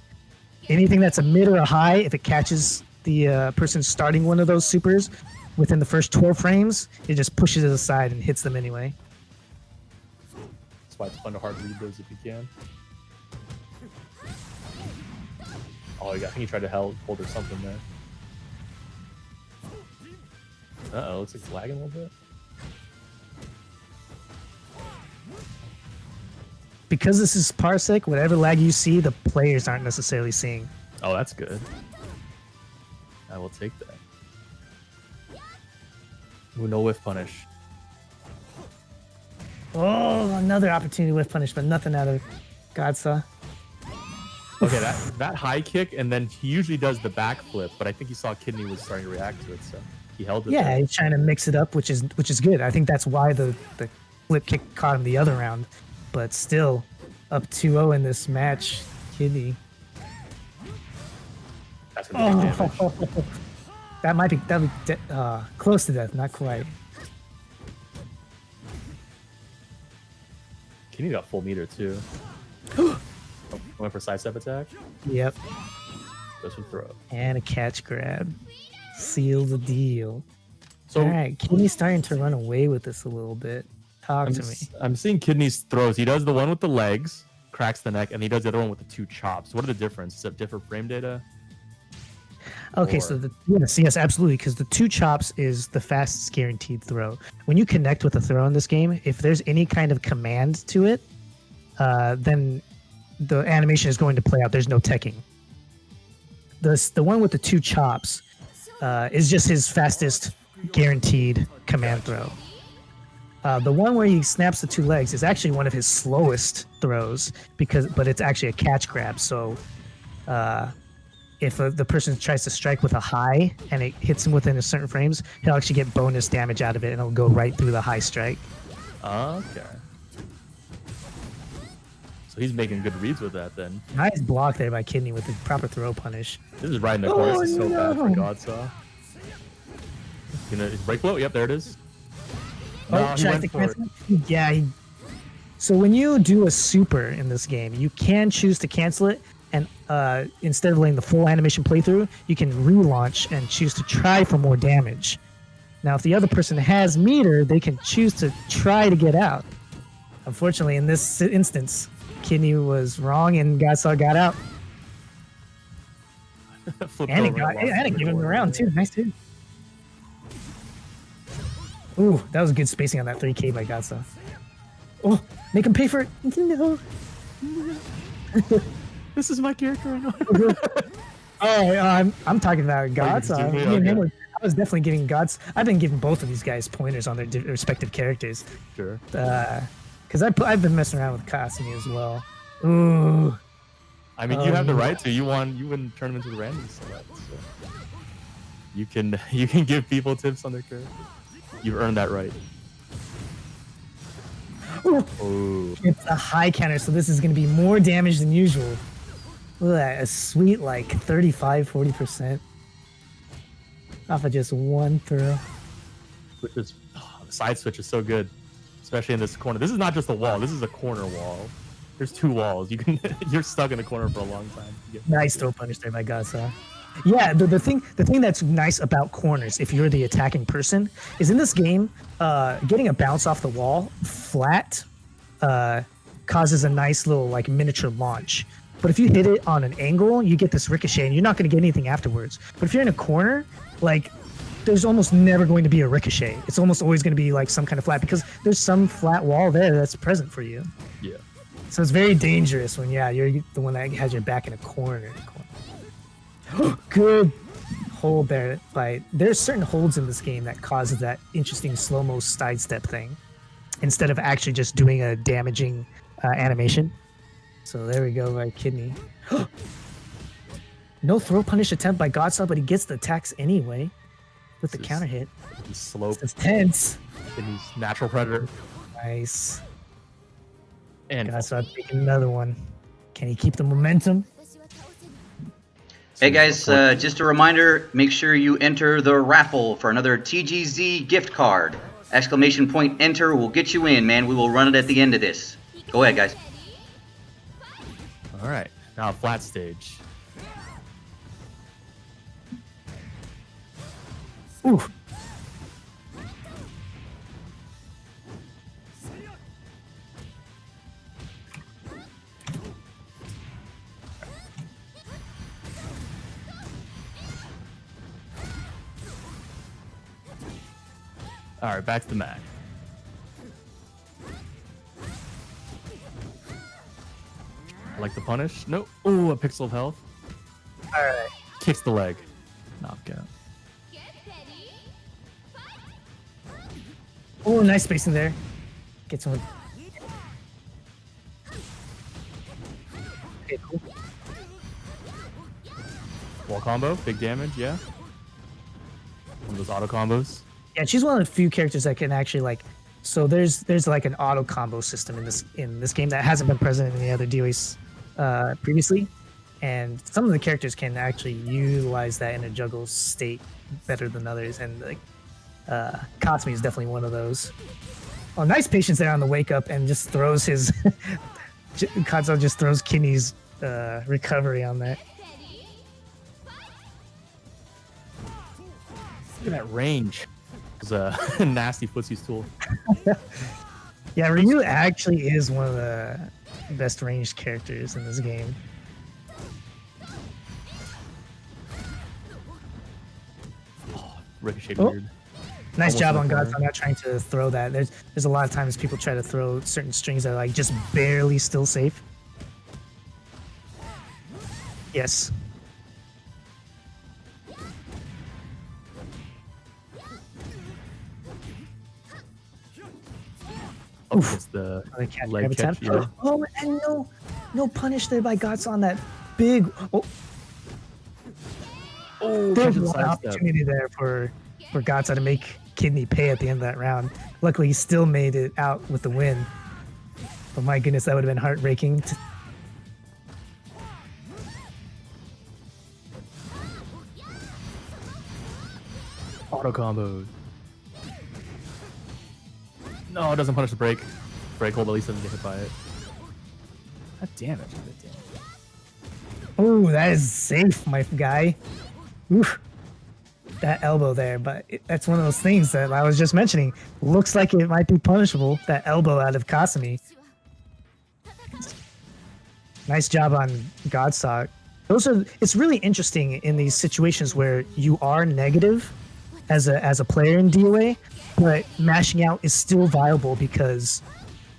Speaker 1: Anything that's a mid or a high, if it catches the person starting one of those supers within the first 12 frames, it just pushes it aside and hits them anyway.
Speaker 2: That's why it's fun to hard read those if you can. Oh, yeah, I think he tried to hold or something there. Uh-oh, looks like it's lagging a little bit.
Speaker 1: Because this is Parsec, whatever lag you see, the players aren't necessarily seeing.
Speaker 2: Oh, that's good. I will take that. Ooh, no whiff punish.
Speaker 1: Oh, another opportunity with punish, but nothing out of Godsaw.
Speaker 2: Okay, that high kick, and then he usually does the back flip, but I think he saw Kidney was starting to react to it, so he held it.
Speaker 1: Yeah,
Speaker 2: there.
Speaker 1: he's trying to mix it up, which is good. I think that's why the flip kick caught him the other round. But still, up 2-0 in this match, Kidney.
Speaker 2: That's gonna be big damage.
Speaker 1: Oh, that'd be close to death, not quite.
Speaker 2: Kidney got full meter too. Oh, went for sidestep attack.
Speaker 1: Yep,
Speaker 2: Goes for throw.
Speaker 1: and a catch grab. Seal the deal.
Speaker 2: So
Speaker 1: All right, Kidney's starting to run away with this a little bit. Talk
Speaker 2: I'm,
Speaker 1: to me.
Speaker 2: I'm seeing Kidney's throws. He does the one with the legs, cracks the neck, and he does the other one with the 2 chops. What are the difference? Is it different frame data?
Speaker 1: Okay,
Speaker 2: Or-
Speaker 1: so yes, absolutely, because the 2 chops is the fastest guaranteed throw. When you connect with a throw in this game, if there's any kind of command to it, then the animation is going to play out. There's no teching. The one with the 2 chops is just his fastest guaranteed command throw. The one where he snaps the 2 legs is actually one of his slowest throws but it's actually a catch grab. So if the person tries to strike with a high and it hits him within a certain frames, he'll actually get bonus damage out of it and it'll go right through the high strike.
Speaker 2: Okay. So he's making good reads with that then.
Speaker 1: Nice block there by Kidney with the proper throw punish.
Speaker 2: This is right in the corner.
Speaker 1: Oh,
Speaker 2: This is so bad for
Speaker 1: no.
Speaker 2: Godsaw. Break blow? Yep, there it is.
Speaker 1: Oh,
Speaker 2: No, he
Speaker 1: tries
Speaker 2: went
Speaker 1: to
Speaker 2: for it.
Speaker 1: cancel? Yeah. So when you do a super in this game, you can choose to cancel it, and instead of letting the full animation playthrough, you can relaunch and choose to try for more damage. Now, if the other person has meter, they can choose to try to get out. Unfortunately, in this instance, Kidney was wrong and Godsaw got out.
Speaker 2: Flipped
Speaker 1: And it
Speaker 2: over and lost
Speaker 1: gave
Speaker 2: the
Speaker 1: him
Speaker 2: corner.
Speaker 1: around too. Nice too. Ooh, that was good spacing on that 3K by Godsaw. Oh, make him pay for it. No.
Speaker 2: This is my character. I know.
Speaker 1: Oh, I'm talking about Godsaw.
Speaker 2: zoom in?
Speaker 1: Me and him
Speaker 2: Okay.
Speaker 1: I was definitely giving I've been giving both of these guys pointers on their respective characters.
Speaker 2: Sure.
Speaker 1: Because I've been messing around with Kasumi as well. Ooh.
Speaker 2: I mean, you have the right to. You wouldn't turn them into the random select. So you can give people tips on their character. You've earned that right.
Speaker 1: Ooh. It's a high counter, so this is going to be more damage than usual. Look at that, a sweet like 35-40% off of just one throw.
Speaker 2: Which is the side switch is so good, especially in this corner. This is not just a wall. This is a corner wall. There's two walls. You're stuck in the corner for a long time.
Speaker 1: Nice throw punish there by Gaza. Yeah, the thing that's nice about corners, if you're the attacking person, is in this game, getting a bounce off the wall flat causes a nice little like miniature launch. But if you hit it on an angle, you get this ricochet, and you're not going to get anything afterwards. But if you're in a corner, like, there's almost never going to be a ricochet. It's almost always going to be like some kind of flat, because there's some flat wall there that's present for you.
Speaker 2: Yeah.
Speaker 1: So it's very dangerous when, yeah, you're the one that has your back in a corner. Good hold there. There's certain holds in this game that causes that interesting slow-mo sidestep thing, instead of actually just doing a damaging animation. So there we go by Kidney. No throw punish attempt by Godsaw, but he gets the attacks anyway with the counter hit.
Speaker 2: He's slow.
Speaker 1: It's tense.
Speaker 2: And he's natural predator.
Speaker 1: Nice.
Speaker 2: And
Speaker 1: Godsaw taking another one. Can he keep the momentum?
Speaker 3: Hey guys, just a reminder, make sure you enter the raffle for another TGZ gift card. Exclamation point enter will get you in, man. We will run it at the end of this. Go ahead, guys.
Speaker 2: All right, now flat stage.
Speaker 1: Ooh.
Speaker 2: All right, back to the mat. I like the punish. No. Ooh, a pixel of health.
Speaker 1: All right.
Speaker 2: Kicks the leg. Knockout.
Speaker 1: Oh, nice spacing there. Gets one. Okay, cool.
Speaker 2: Wall combo, big damage, yeah. One of those auto combos.
Speaker 1: Yeah, she's one of the few characters that can actually like. So there's like an auto combo system in this game that hasn't been present in the other DOAs previously, and some of the characters can actually utilize that in a juggle state better than others, and like Katsumi is definitely one of those. Oh, nice patience there on the wake up, and just throws his Katsuo just throws Kidney's recovery on that.
Speaker 2: Look at that range. It's a nasty footsie's tool.
Speaker 1: Yeah, Ryu actually is one of the best ranged characters in this game.
Speaker 2: Oh, ricochet weird.
Speaker 1: Nice
Speaker 2: Almost
Speaker 1: job
Speaker 2: in
Speaker 1: on
Speaker 2: the
Speaker 1: God
Speaker 2: corner.
Speaker 1: for not trying to throw that. There's a lot of times people try to throw certain strings that are like just barely still safe. Yes.
Speaker 2: Oh, it's the leg catch. Yeah.
Speaker 1: Oh, and no punish there by Gots on that big. Oh, there's
Speaker 2: catches
Speaker 1: one
Speaker 2: sidestep.
Speaker 1: opportunity there for Gots to make Kidney pay at the end of that round. Luckily, he still made it out with the win. But my goodness, that would have been heartbreaking.
Speaker 2: Auto combos. No, it doesn't punish the break. Break hold at least doesn't get hit by it. That damage.
Speaker 1: Oh, that is safe, my guy. Oof. That elbow there, but that's one of those things that I was just mentioning. Looks like it might be punishable, that elbow out of Kasumi. Nice job on Godstock. It's really interesting in these situations where you are negative as a player in DOA, but mashing out is still viable because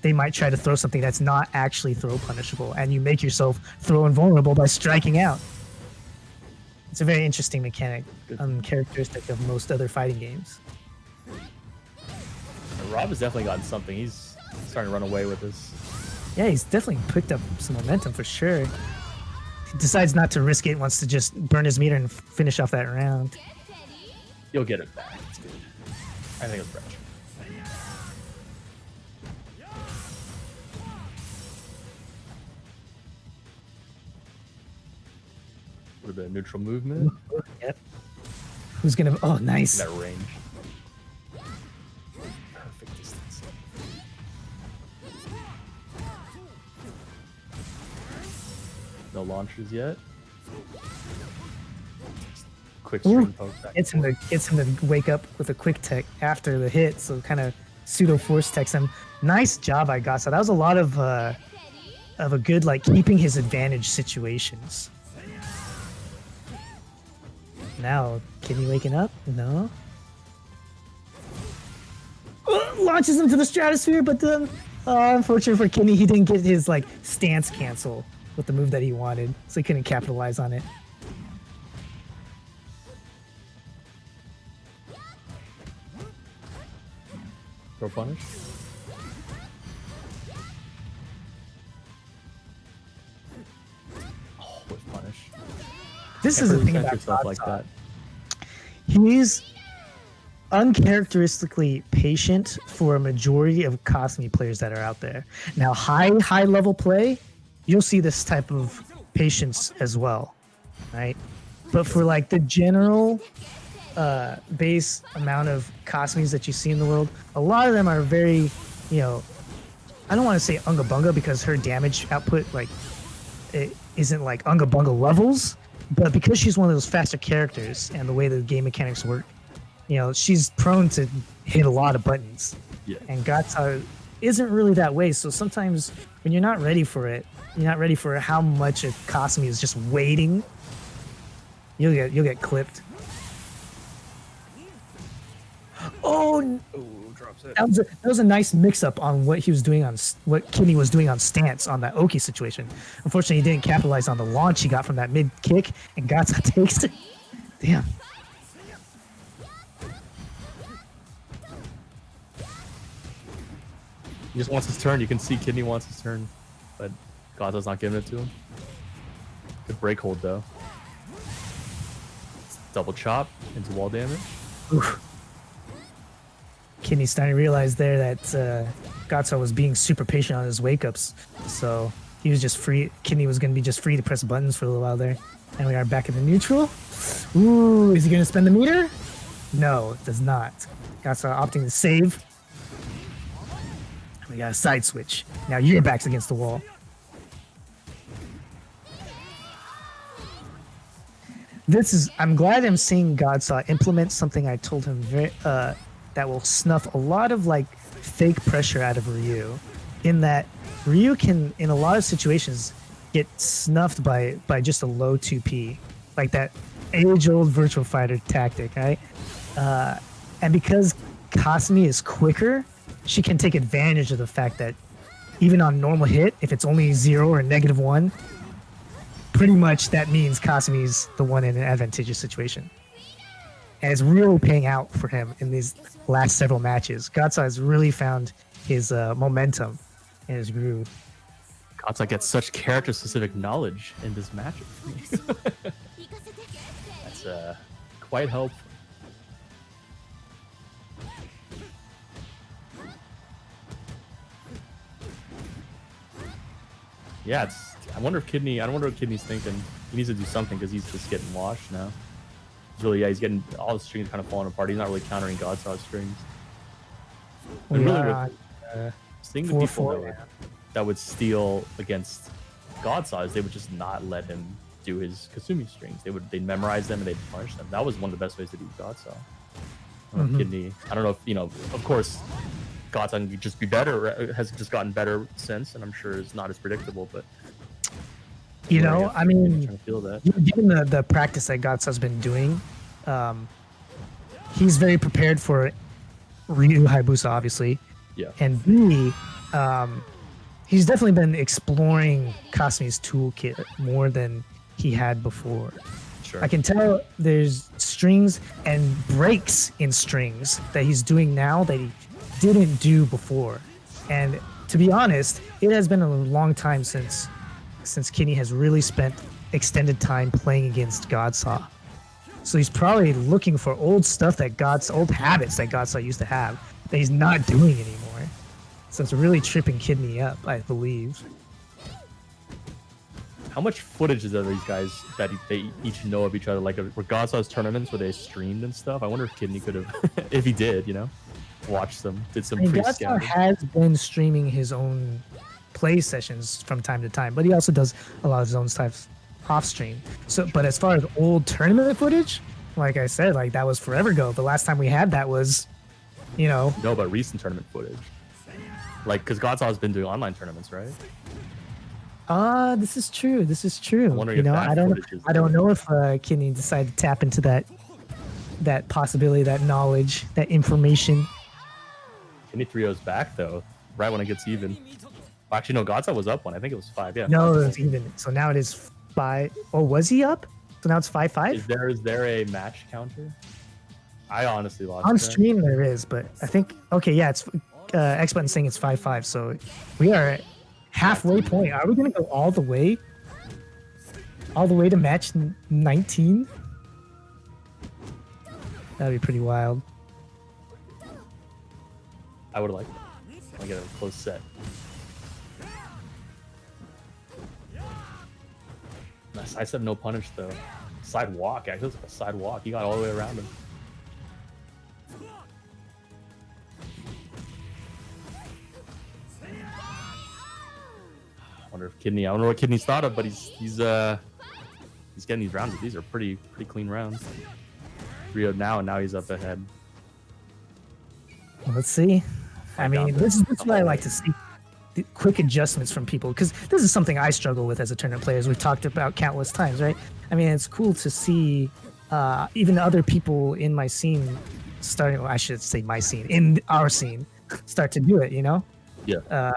Speaker 1: they might try to throw something that's not actually throw punishable, and you make yourself throw invulnerable by striking out. It's a very interesting mechanic, characteristic of most other fighting games.
Speaker 2: Rob has definitely gotten something. He's starting to run away with this.
Speaker 1: Yeah, he's definitely picked up some momentum for sure. He decides not to risk it, wants to just burn his meter and finish off that round.
Speaker 2: You'll get it back. It's good. I think it's fresh. A little bit of neutral movement.
Speaker 1: Yep. Who's gonna? Oh, nice.
Speaker 2: That range. Perfect distance. No launches yet. Just quick string poke back.
Speaker 1: Gets him to wake up with a quick tech after the hit, so kind of pseudo force techs him. Nice job by Gasa. That was a lot of a good like keeping his advantage situations. Now, Kidney waking up? No. Launches him to the stratosphere, but then, unfortunately for Kidney, he didn't get his like stance cancel with the move that he wanted, so he couldn't capitalize on it.
Speaker 2: Throw punish. Oh, with punish.
Speaker 1: This is the thing
Speaker 2: Present
Speaker 1: about
Speaker 2: yourself
Speaker 1: God's
Speaker 2: like that.
Speaker 1: He's uncharacteristically patient for a majority of Cosme players that are out there. Now, high level play, you'll see this type of patience as well, right? But for like the general base amount of Cosmes that you see in the world, a lot of them are very, you know, I don't want to say unga bunga because her damage output like it isn't like unga bunga levels. But because she's one of those faster characters and the way the game mechanics work, you know, she's prone to hit a lot of buttons.
Speaker 2: Yeah.
Speaker 1: And Gotsa isn't really that way. So sometimes when you're not ready for it, you're not ready for how much a Cosme is just waiting, you'll get clipped. Oh,
Speaker 2: Drops it.
Speaker 1: that was a nice mix-up on what he was doing on what Kidney was doing on stance on that Oki situation. Unfortunately, he didn't capitalize on the launch he got from that mid kick, and Gotsa takes it. Damn.
Speaker 2: He just wants his turn. You can see Kidney wants his turn, but Gotha's not giving it to him. Good break hold though. Double chop into wall damage.
Speaker 1: Oof. Kidney's starting to realize there that Gotsa was being super patient on his wake-ups, so he was just free. Kidney was going to be just free to press buttons for a little while there. And we are back in the neutral. Ooh, is he going to spend the meter? No, it does not. Gotsa opting to save. We got a side switch. Now your back's against the wall. I'm glad I'm seeing Godsaw implement something I told him that will snuff a lot of like fake pressure out of Ryu, in that Ryu can in a lot of situations get snuffed by just a low 2p, like that age-old Virtual Fighter tactic, right? And because Kasumi is quicker, she can take advantage of the fact that even on normal hit, if it's only 0 or -1, pretty much that means Kasumi's the one in an advantageous situation. And it's really paying out for him in these last several matches. Gotsa has really found his momentum and his groove.
Speaker 2: Gotsa gets such character-specific knowledge in this matchup. That's quite helpful. Yeah, I wonder what Kidney's thinking. He needs to do something because he's just getting washed now. He's getting all his strings kind of falling apart. He's not really countering Godsaw's strings. And seeing the people that would steal against Godsaw's, they would just not let him do his Kasumi strings. They'd memorize them and they'd punish them. That was one of the best ways to beat Godsaw. Kidney. I don't know if of course, Godsaw can just be better. Has just gotten better since, and I'm sure it's not as predictable, but.
Speaker 1: I mean, given the practice that Gotsa's been doing, he's very prepared for Ryu Hayabusa, obviously.
Speaker 2: Yeah.
Speaker 1: And B, he's definitely been exploring Kasumi's toolkit more than he had before.
Speaker 2: Sure.
Speaker 1: I can tell there's strings and breaks in strings that he's doing now that he didn't do before. And to be honest, it has been a long time since Kidney has really spent extended time playing against Godsaw. So he's probably looking for old stuff old habits that Godsaw used to have that he's not doing anymore. So it's really tripping Kidney up, I believe.
Speaker 2: How much footage is there of these guys that they each know of each other? Like, were Godsaw's tournaments where they streamed and stuff? I wonder if Kidney could have, if he did, watched them, did some
Speaker 1: Godsaw
Speaker 2: pre-scouting.
Speaker 1: has been streaming his own play sessions from time to time, but he also does a lot of his own stuff off stream. So, but as far as old tournament footage, like I said, like that was forever ago. The last time we had that was,
Speaker 2: No, but recent tournament footage. Like, because Godsaw's been doing online tournaments, right?
Speaker 1: This is true. This is true.
Speaker 2: I'm wondering if that
Speaker 1: I don't
Speaker 2: footage is
Speaker 1: know if Kidney decided to tap into that possibility, that knowledge, that information.
Speaker 2: Kidney 3-0's back though, right when it gets even. Well, actually, no, Godsaw was up one. I think it was 5. Yeah.
Speaker 1: No, it was even. So now it is 5. Oh, was he up? So now it's 5-5.
Speaker 2: Is there a match counter? I honestly lost
Speaker 1: On
Speaker 2: track.
Speaker 1: stream there is, but I think it's X button saying it's 5-5. So we are at halfway point. Are we gonna go all the way to match 19? That'd be pretty wild.
Speaker 2: I would like that. I get a close set. Nice. I said no punish though. Side walk, actually. It was like a side walk. He got all the way around him. I wonder what Kidney's thought of, but he's getting these rounds. These are pretty clean rounds. 3-0 now, and now he's up ahead.
Speaker 1: Let's see. I mean, this is what I like to see. The quick adjustments from people, because this is something I struggle with as a tournament player, as we've talked about countless times, right? I mean, it's cool to see even other people in my scene starting, well, I should say my scene, in our scene, start to do it,
Speaker 2: Yeah.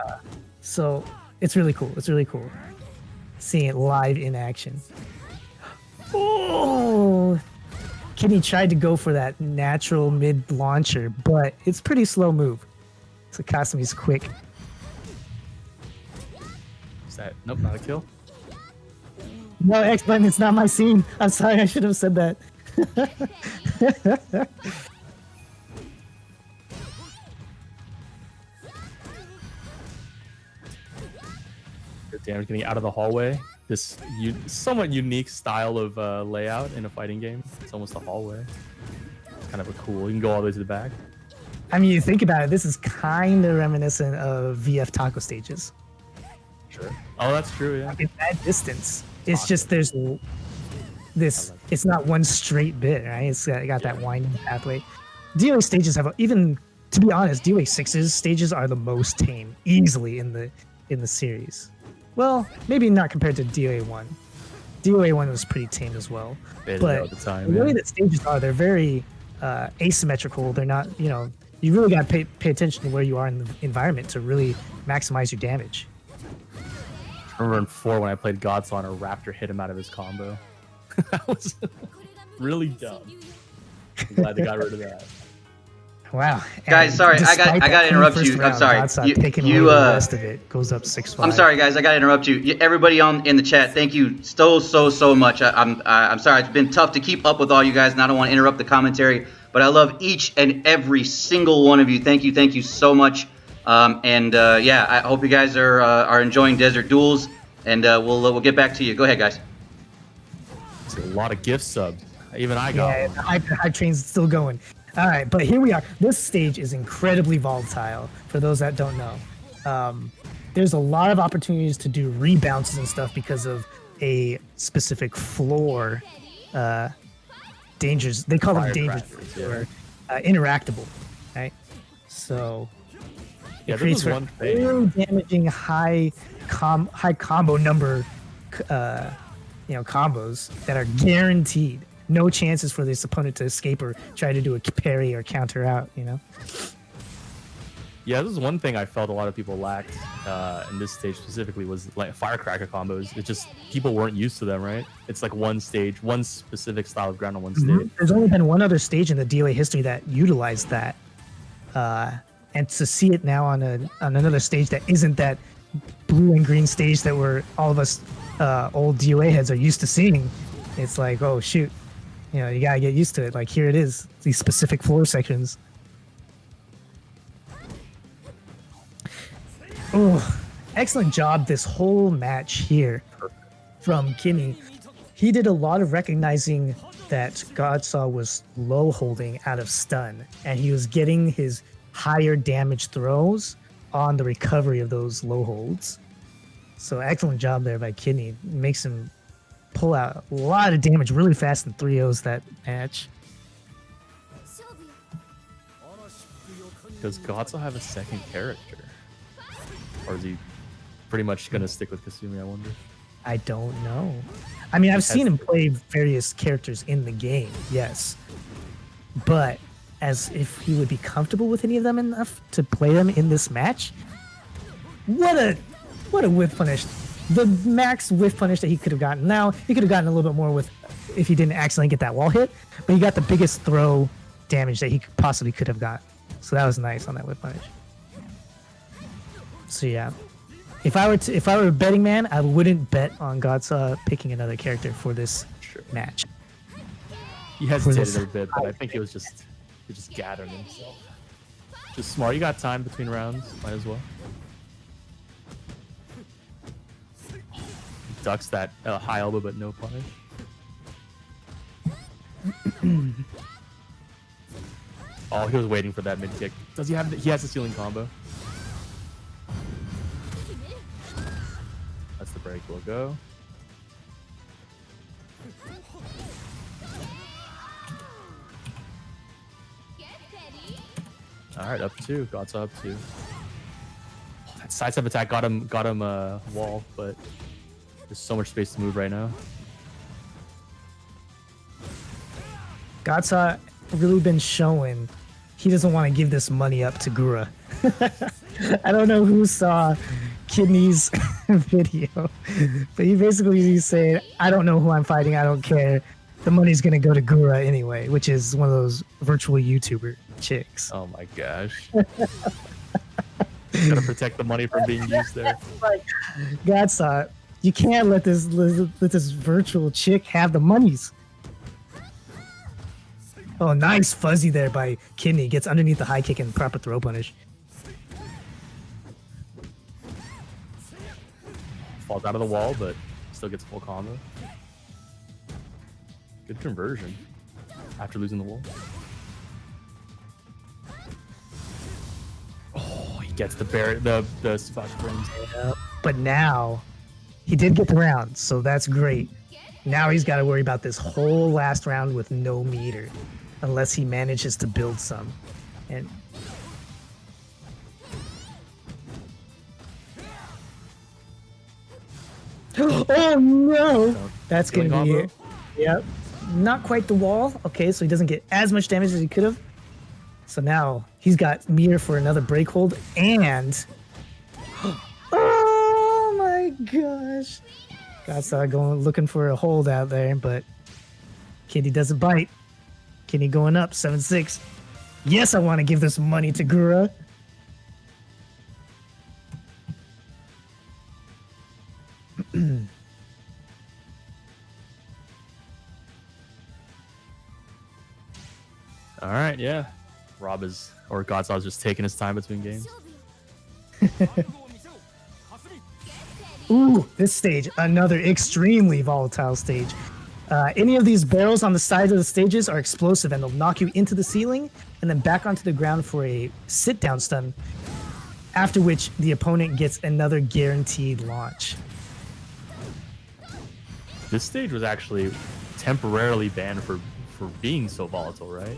Speaker 1: So it's really cool. It's really cool seeing it live in action. Oh! Kidney tried to go for that natural mid launcher, but it's pretty slow move. So Kasumi's quick.
Speaker 2: Is that nope, not a kill?
Speaker 1: No, X button, it's not my scene. I'm sorry, I should have said that.
Speaker 2: Good damage getting out of the hallway. This somewhat unique style of layout in a fighting game. It's almost a hallway. It's kind of a cool. You can go all the way to the back.
Speaker 1: I mean, you think about it, this is kind of reminiscent of VF taco stages.
Speaker 2: Sure. Oh, that's true. Yeah.
Speaker 1: In that distance, it's just there's this. It's not one straight bit, right? It's got that winding pathway. DOA stages have even, to be honest, DOA 6's stages are the most tame, easily in the series. Well, maybe not compared to DOA 1. DOA 1 was pretty tame as well. But
Speaker 2: the
Speaker 1: way that stages are, they're very asymmetrical. They're not, you really got to pay attention to where you are in the environment to really maximize your damage.
Speaker 2: I remember in 4 when I played Godsaw and a raptor hit him out of his combo. That was really dumb. I'm glad they got rid of that.
Speaker 1: Wow.
Speaker 3: Guys,
Speaker 1: And
Speaker 3: sorry, I
Speaker 1: despite
Speaker 3: got to interrupt you. I'm sorry.
Speaker 1: Godsaw taking away the rest of it goes up 6-5.
Speaker 3: I'm sorry, guys. I got to interrupt you. Everybody in the chat, thank you so much. I'm sorry. It's been tough to keep up with all you guys, and I don't want to interrupt the commentary, but I love each and every single one of you. Thank you so much. Yeah, I hope you guys are enjoying Desert Duels, and we'll get back to you. Go ahead, guys.
Speaker 2: It's a lot of gift subs. Even I got one.
Speaker 1: The hype train's still going. All right, but here we are. This stage is incredibly volatile, for those that don't know. There's a lot of opportunities to do rebounces and stuff because of a specific floor dangers. They call them dangers, or interactable, right? So
Speaker 2: Yeah,
Speaker 1: it creates
Speaker 2: this was one thing.
Speaker 1: very damaging high combo number, combos that are guaranteed. No chances for this opponent to escape or try to do a parry or counter out,
Speaker 2: Yeah, this is one thing I felt a lot of people lacked in this stage specifically was like firecracker combos. It just, people weren't used to them, right? It's like one stage, one specific style of ground on one stage.
Speaker 1: There's only been one other stage in the DOA history that utilized that. And to see it now on another stage that isn't that blue and green stage that all of us old DOA heads are used to seeing. It's like, oh shoot, you know, you gotta get used to it. Like here it is, these specific floor sections. Oh, excellent job this whole match here from Kimmy. He did a lot of recognizing that Godsaw was low holding out of stun, and he was getting his higher damage throws on the recovery of those low holds. So excellent job there by Kidney. Makes him pull out a lot of damage really fast in 3-0s that match.
Speaker 2: Does Godsaw have a second character? Or is he pretty much going to stick with Kasumi, I wonder?
Speaker 1: I don't know. I mean, I've seen him play various characters in the game, yes. But as if he would be comfortable with any of them enough to play them in this match? What a whiff punish. The max whiff punish that he could have gotten. Now, he could have gotten a little bit more with if he didn't accidentally get that wall hit, but he got the biggest throw damage that he possibly could have got. So that was nice on that whiff punish. So yeah. If I were a betting man, I wouldn't bet on Godsaw picking another character for this match.
Speaker 2: He hesitated a bit, but I think he was just gathering himself. Just smart. You got time between rounds, might as well. He ducks that high elbow, but no punish. Oh, he was waiting for that mid kick. Does he have? He has the ceiling combo. That's the break. We'll go. All right, up 2. Godsaw up 2. Oh, that sidestep attack got him wall, but there's so much space to move right now.
Speaker 1: Godsaw really been showing he doesn't want to give this money up to Gura. I don't know who saw Kidney's video, but he basically said, I don't know who I'm fighting, I don't care. The money's gonna go to Gura anyway, which is one of those virtual YouTuber chicks.
Speaker 2: Oh my gosh. Gotta protect the money from being used there.
Speaker 1: Like, Godsaw, you can't let this virtual chick have the monies. Oh, nice fuzzy there by Kidney. Gets underneath the high kick and proper throw punish.
Speaker 2: Falls out of the wall, but still gets full combo. Good conversion after losing the wall. Oh, he gets the spot frames.
Speaker 1: Yeah, but now he did get the round, so that's great. Now he's got to worry about this whole last round with no meter, unless he manages to build some. And oh no, that's gonna be it. Yep, not quite the wall. Okay, so he doesn't get as much damage as he could have. So now he's got meter for another break hold, and oh my gosh, Godsaw going looking for a hold out there, but Kitty doesn't bite. Kitty going up 7-6. Yes, I want to give this money to Gura.
Speaker 2: All right, yeah. Godsaw's just taking his time between games.
Speaker 1: Ooh, this stage, another extremely volatile stage. Any of these barrels on the sides of the stages are explosive and they'll knock you into the ceiling and then back onto the ground for a sit-down stun, after which the opponent gets another guaranteed launch.
Speaker 2: This stage was actually temporarily banned for being so volatile, right?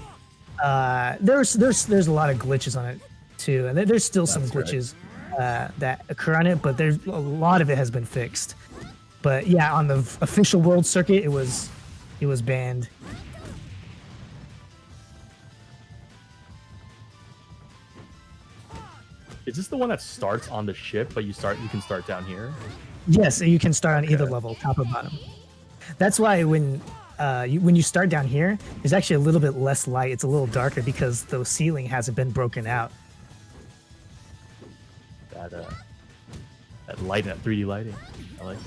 Speaker 1: There's a lot of glitches on it too, and there's still some glitches that occur on it, but there's a lot of it has been fixed. But yeah, on the official world circuit, it was banned.
Speaker 2: Is this the one that starts on the ship, but you can start down here?
Speaker 1: Yes, you can start on either level, top or bottom. That's why when you start down here, there's actually a little bit less light. It's a little darker because the ceiling hasn't been broken out.
Speaker 2: That lighting, that 3D lighting, I like it.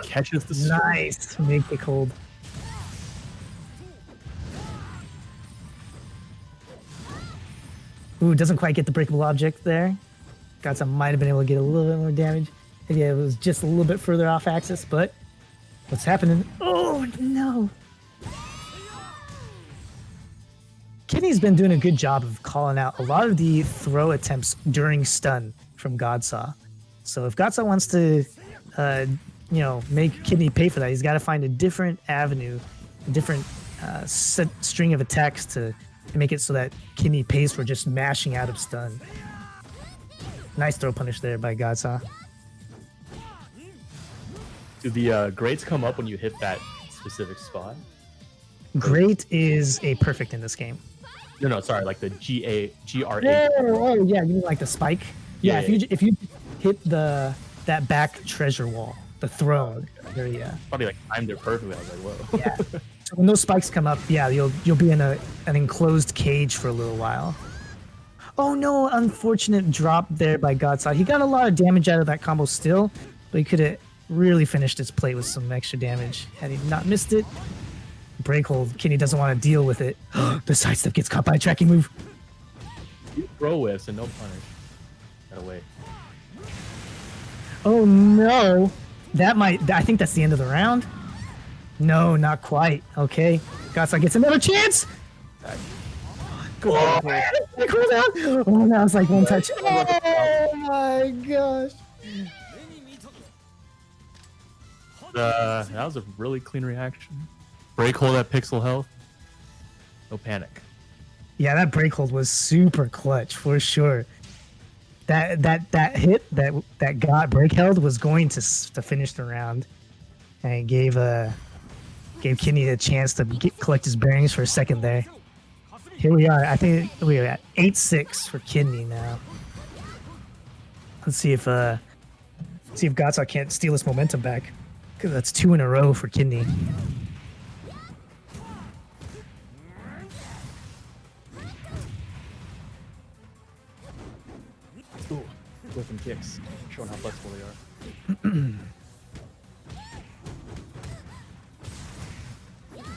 Speaker 2: Catches the strike.
Speaker 1: Nice. Make it cold. Ooh, doesn't quite get the breakable object there. Gatsa might have been able to get a little bit more damage if it was just a little bit further off axis, but what's happening? Oh, no. Kenny's been doing a good job of calling out a lot of the throw attempts during stun from Godsaw. So if Godsaw wants to, make Kidney pay for that, he's got to find a different avenue, a different string of attacks to make it so that Kidney pays for just mashing out of stun. Nice throw punish there by Godsaw.
Speaker 2: Do the grades come up when you hit that specific spot?
Speaker 1: Great is a perfect in this game.
Speaker 2: No, sorry, like the GRA.
Speaker 1: Oh, yeah, you mean like the spike? Yeah,
Speaker 2: Yeah,
Speaker 1: if you hit that back treasure wall, the throne, there, yeah.
Speaker 2: Probably like timed it perfectly. I was like, whoa.
Speaker 1: Yeah. So when those spikes come up, yeah, you'll be in an enclosed cage for a little while. Oh no, unfortunate drop there by Godsaw. He got a lot of damage out of that combo still, but he could have really finished his plate with some extra damage had he not missed it. Breakhold. Kenny doesn't want to deal with it. The sidestep gets caught by a tracking move.
Speaker 2: You throw whiffs and no punish. Gotta wait.
Speaker 1: Oh no. I think that's the end of the round. No, not quite. Okay. Godsaw gets another chance. Oh, man, oh, now it's like one touch. Oh my gosh.
Speaker 2: That was a really clean reaction. Break hold at pixel health. No panic.
Speaker 1: Yeah, that break hold was super clutch for sure. That hit that got break held was going to finish the round, and it gave Kidney a chance to collect his bearings for a second there. Here we are. I think we are at 8-6 for Kidney now. Let's see if Godsaw can't steal his momentum back, because that's 2 in a row for Kidney.
Speaker 2: Ooh, whipping kicks, showing how flexible they are.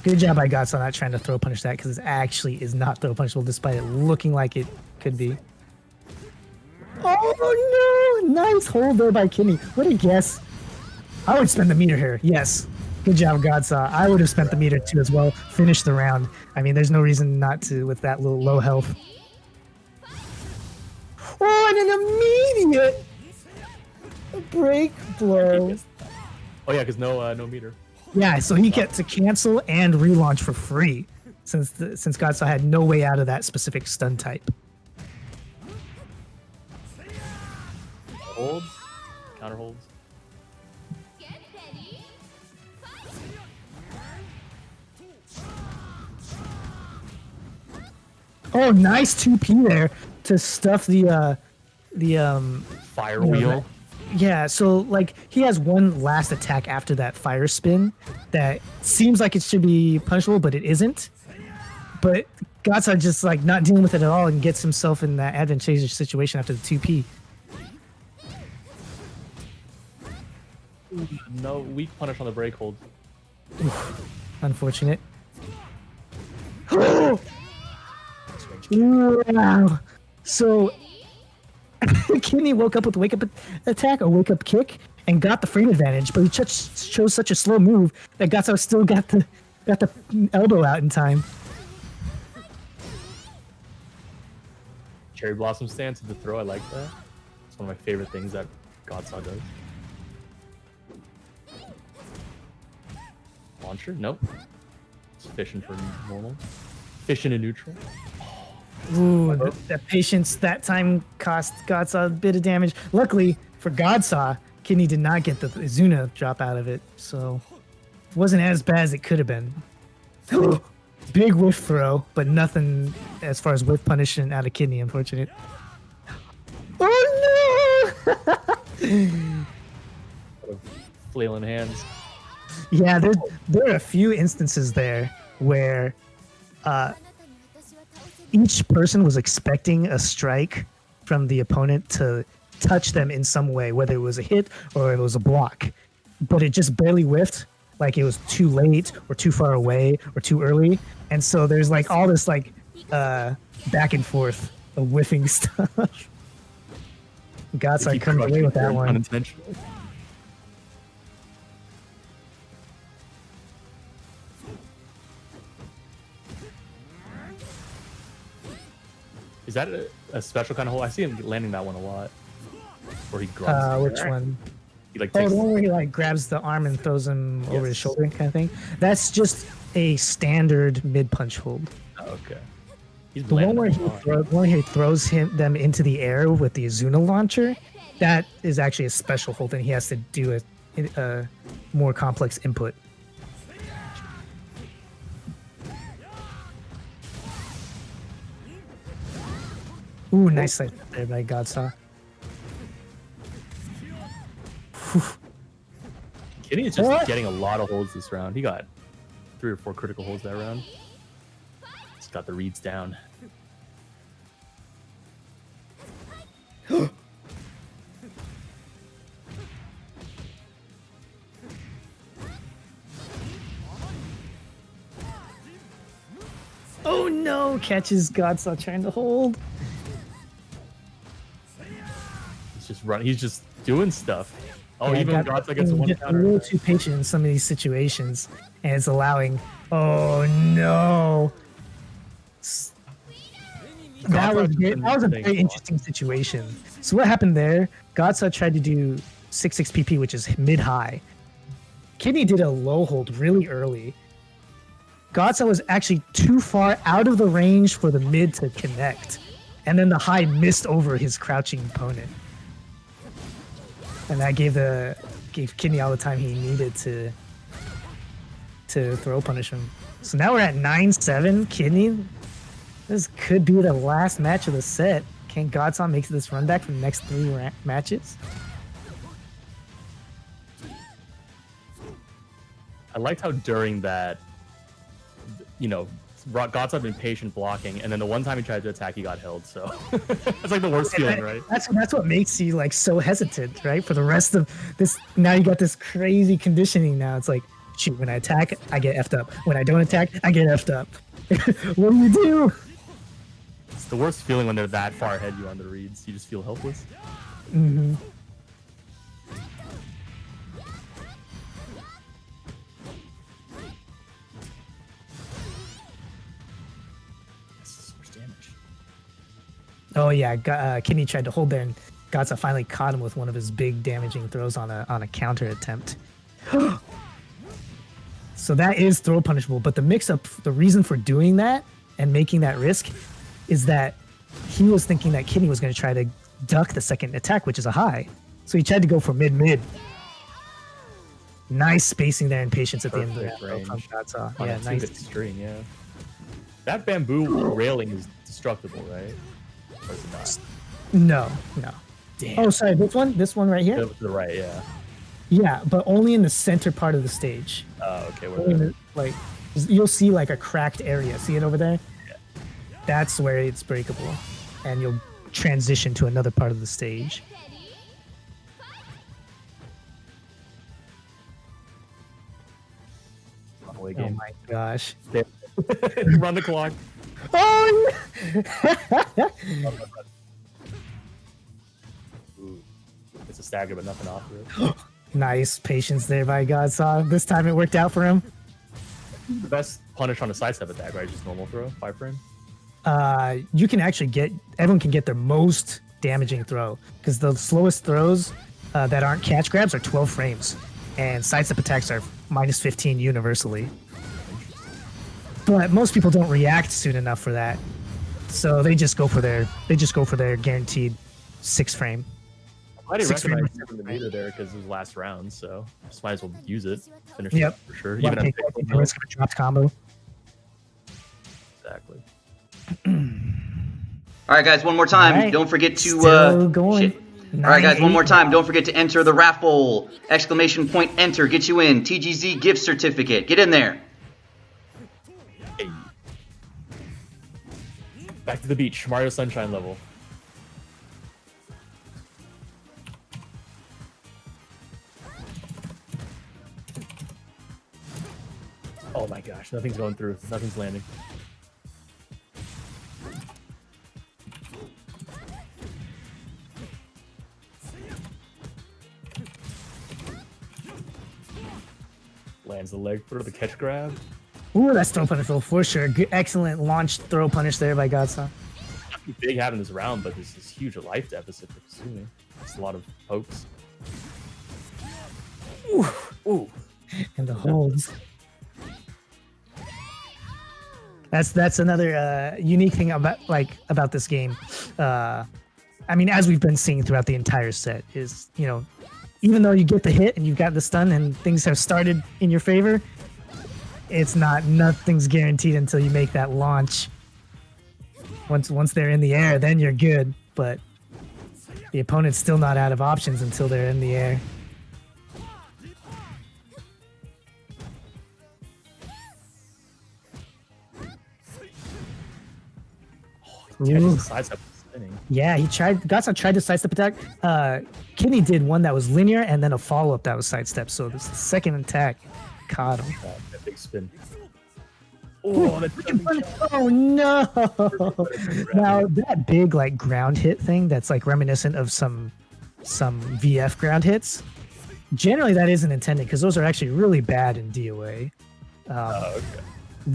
Speaker 1: Good job by Godsaw not trying to throw punish that, because it actually is not throw punishable despite it looking like it could be. Oh no! Nice hold there by Kidney. What a guess. I would spend the meter here. Yes. Good job, Godsaw. I would have spent the meter too as well. Finish the round. I mean, there's no reason not to with that little low health. Oh, and an immediate break blow.
Speaker 2: Oh yeah, because no meter.
Speaker 1: Yeah, so he gets to cancel and relaunch for free, since Godsaw had no way out of that specific stun type.
Speaker 2: Holds, counter holds.
Speaker 1: Oh, nice 2P there to stuff the
Speaker 2: Fire wheel.
Speaker 1: Yeah, so like he has one last attack after that fire spin that seems like it should be punishable, but it isn't. But Godsaw just like not dealing with it at all and gets himself in that advantageous situation after the 2P.
Speaker 2: No weak punish on the break hold.
Speaker 1: Unfortunate. Wow. So Kidney woke up with a wake-up attack, or wake-up kick, and got the frame advantage, but he chose such a slow move that Godsaw still got the elbow out in time.
Speaker 2: Cherry blossom stance at the throw, I like that. It's one of my favorite things that Godsaw does. Launcher? Nope. It's fishing for normal. Fishing in neutral.
Speaker 1: Ooh, that patience that time cost Godsaw a bit of damage. Luckily for Godsaw, Kidney did not get the Izuna drop out of it, so it wasn't as bad as it could have been. Big whiff throw, but nothing as far as whiff punishment out of Kidney, unfortunate. Oh no!
Speaker 2: Flailing hands.
Speaker 1: Yeah, there are a few instances there where each person was expecting a strike from the opponent to touch them in some way, whether it was a hit or it was a block. but it just barely whiffed. Like it was too late or too far away or too early. And so there's like all this like back and forth of whiffing stuff. Godside comes away with that one.
Speaker 2: Unintentional. Is that a special kind of hole? I see him landing that one a lot. Or he grabs.
Speaker 1: Which one?
Speaker 2: He like
Speaker 1: Oh,
Speaker 2: takes
Speaker 1: the one where he like grabs the arm and throws him over his
Speaker 2: Yes.
Speaker 1: shoulder kind of thing. That's just a standard mid punch hold.
Speaker 2: Oh, okay. He's
Speaker 1: The one
Speaker 2: landing
Speaker 1: where
Speaker 2: them
Speaker 1: he throws them into the air with the Azuna launcher, that is actually a special hold, and he has to do a more complex input. Ooh, nice sight there by Godsaw.
Speaker 2: Kenny is just getting a lot of holds this round. He got 3 or 4 critical holds that round. He's got the reads down.
Speaker 1: Oh no! Catches Godsaw trying to hold.
Speaker 2: He's just running. He's just doing stuff. Oh,
Speaker 1: Yeah,
Speaker 2: even God's against one
Speaker 1: a
Speaker 2: counter.
Speaker 1: little too patient in some of these situations, and it's allowing. Oh no! That was a very interesting situation. So what happened there? Godsaw tried to do 6-6 PP, which is mid-high. Kidney did a low hold really early. Godsaw was actually too far out of the range for the mid to connect, and then the high missed over his crouching opponent. And that gave Kidney all the time he needed to throw punish him. So now we're at 9-7. Kidney, this could be the last match of the set. Can Godsaw make this run back for the next 3 matches?
Speaker 2: I liked how during that, you know, God's been patient blocking, and then the one time he tried to attack, he got held. So it's like the worst feeling, right?
Speaker 1: That's what makes you like so hesitant, right? For the rest of this, now you got this crazy conditioning. Now it's like, shoot, when I attack, I get effed up. When I don't attack, I get effed up. What do you do?
Speaker 2: It's the worst feeling when they're that far ahead you on the reads. You just feel helpless.
Speaker 1: Mm-hmm. Oh yeah, Kidney tried to hold there, and Godsaw finally caught him with one of his big damaging throws on a counter attempt. So that is throw punishable, but the mix-up, the reason for doing that and making that risk is that he was thinking that Kidney was going to try to duck the second attack, which is a high. So he tried to go for mid-mid. Nice spacing there and patience at the end of that throw from Godsaw.
Speaker 2: On
Speaker 1: Yeah,
Speaker 2: a
Speaker 1: nice.
Speaker 2: 2-bit string, yeah. That bamboo railing is destructible, right? Or is it not?
Speaker 1: No.
Speaker 2: Damn.
Speaker 1: Oh, sorry, this one right here?
Speaker 2: To the right, yeah.
Speaker 1: Yeah, but only in the center part of the stage.
Speaker 2: Oh, okay.
Speaker 1: Only in the, like, you'll see like a cracked area. See it over there?
Speaker 2: Yeah.
Speaker 1: That's where it's breakable, and you'll transition to another part of the stage.
Speaker 2: Away
Speaker 1: Oh
Speaker 2: game.
Speaker 1: my gosh!
Speaker 2: Run the clock.
Speaker 1: Oh!
Speaker 2: Ooh. It's a stagger, but nothing off of it.
Speaker 1: Nice patience there by Godsaw. This time it worked out for him.
Speaker 2: The best punish on a sidestep attack, right? Just normal throw, 5 frame.
Speaker 1: You can actually everyone can get their most damaging throw, because the slowest throws that aren't catch grabs are 12 frames, and sidestep attacks are -15 universally. But most people don't react soon enough for that, so they just go for their guaranteed 6 frame.
Speaker 2: I didn't
Speaker 1: 6
Speaker 2: recognize
Speaker 1: frames.
Speaker 2: him in the meter there because it was last round, so just might as well use it. Finish
Speaker 1: Yep.
Speaker 2: it for sure.
Speaker 1: Wanna
Speaker 2: Even at
Speaker 1: take
Speaker 2: 50
Speaker 1: the risk of a dropped combo.
Speaker 2: Exactly.
Speaker 3: All right, guys, one more time.
Speaker 1: All right.
Speaker 3: Don't forget to
Speaker 1: Still going.
Speaker 3: shit. All right, guys, one more
Speaker 1: 9-8
Speaker 3: time.
Speaker 1: now.
Speaker 3: Don't forget to enter the raffle. Exclamation point enter. Get you in. TGZ gift certificate. Get in there.
Speaker 2: Hey. Back to the beach. Mario Sunshine level. Oh my gosh, nothing's going through. Nothing's landing. Lands the leg for the catch grab.
Speaker 1: Ooh, that's throw punish for sure. Good, excellent launch throw punish there by Godsaw.
Speaker 2: Big having this round, but this is huge life deficit for Kasumi. It's a lot of pokes.
Speaker 1: Ooh,
Speaker 2: Ooh.
Speaker 1: and the holds. That's another unique thing about this game. I mean, as we've been seeing throughout the entire set, is even though you get the hit and you've got the stun and things have started in your favor, nothing's guaranteed until you make that launch. Once they're in the air, then you're good. But the opponent's still not out of options until they're in the air.
Speaker 2: Catching the sidestep spinning.
Speaker 1: Yeah, Gatsa tried to sidestep attack. Kidney did one that was linear and then a follow-up that was sidestep. So this second attack caught him.
Speaker 2: That big spin. Oh,
Speaker 1: Oh no! Now that big ground hit thing that's reminiscent of some VF ground hits. Generally, that isn't intended because those are actually really bad in DOA.
Speaker 2: Okay.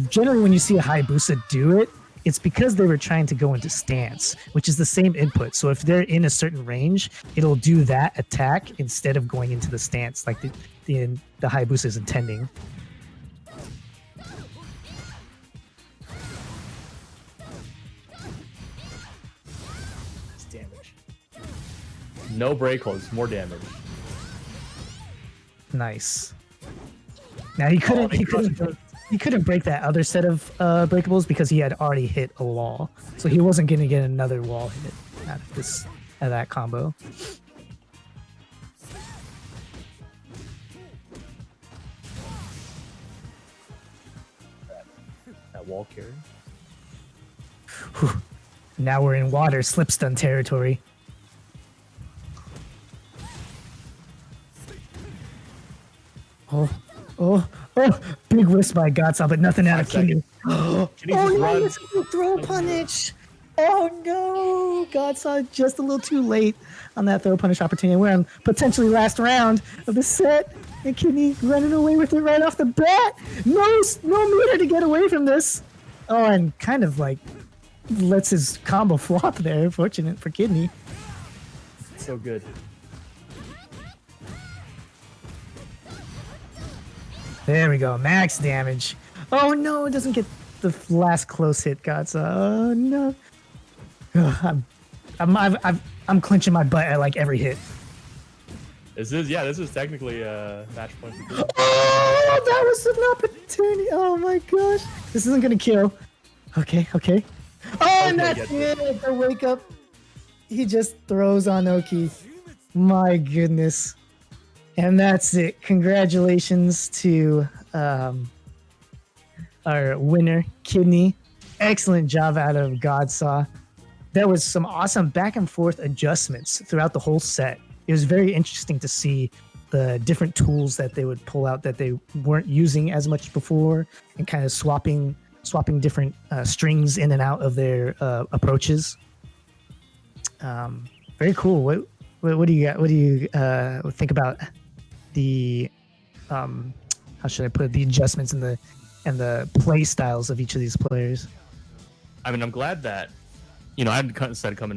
Speaker 1: Generally, when you see a Hayabusa do it, it's because they were trying to go into stance, which is the same input. So if they're in a certain range, it'll do that attack instead of going into the stance like the Hayabusa is intending.
Speaker 2: Damage. No break holds, more damage.
Speaker 1: Nice. Now he couldn't break that other set of breakables because he had already hit a wall, so he wasn't going to get another wall hit out of that combo.
Speaker 2: That wall carry.
Speaker 1: Whew. Now we're in water slip stun territory. Oh, big whisk by Gatsa, but nothing out of Kidney. Oh no, it's a throw punish. Oh no, Gatsa just a little too late on that throw punish opportunity. We're on potentially last round of the set, and Kidney running away with it right off the bat. No meter to get away from this. Oh, and kind of lets his combo flop there. Fortunate for Kidney.
Speaker 2: So good.
Speaker 1: There we go, max damage. Oh no, it doesn't get the last close hit, Gatsa. Oh no. Ugh, I'm clenching my butt at every hit.
Speaker 2: This is technically a match point.
Speaker 1: Oh, that was an opportunity. Oh my gosh, this isn't gonna kill. Okay. Oh, and that's it. The wake up. He just throws on Oki. My goodness. And that's it. Congratulations to our winner, Kidney. Excellent job out of Godsaw. There was some awesome back and forth adjustments throughout the whole set. It was very interesting to see the different tools that they would pull out that they weren't using as much before, and kind of swapping different strings in and out of their approaches. Very cool. What do you got? What do you think about the how should I put it, the adjustments and the play styles of each of these players?
Speaker 2: I mean, I'm glad that I hadn't said coming in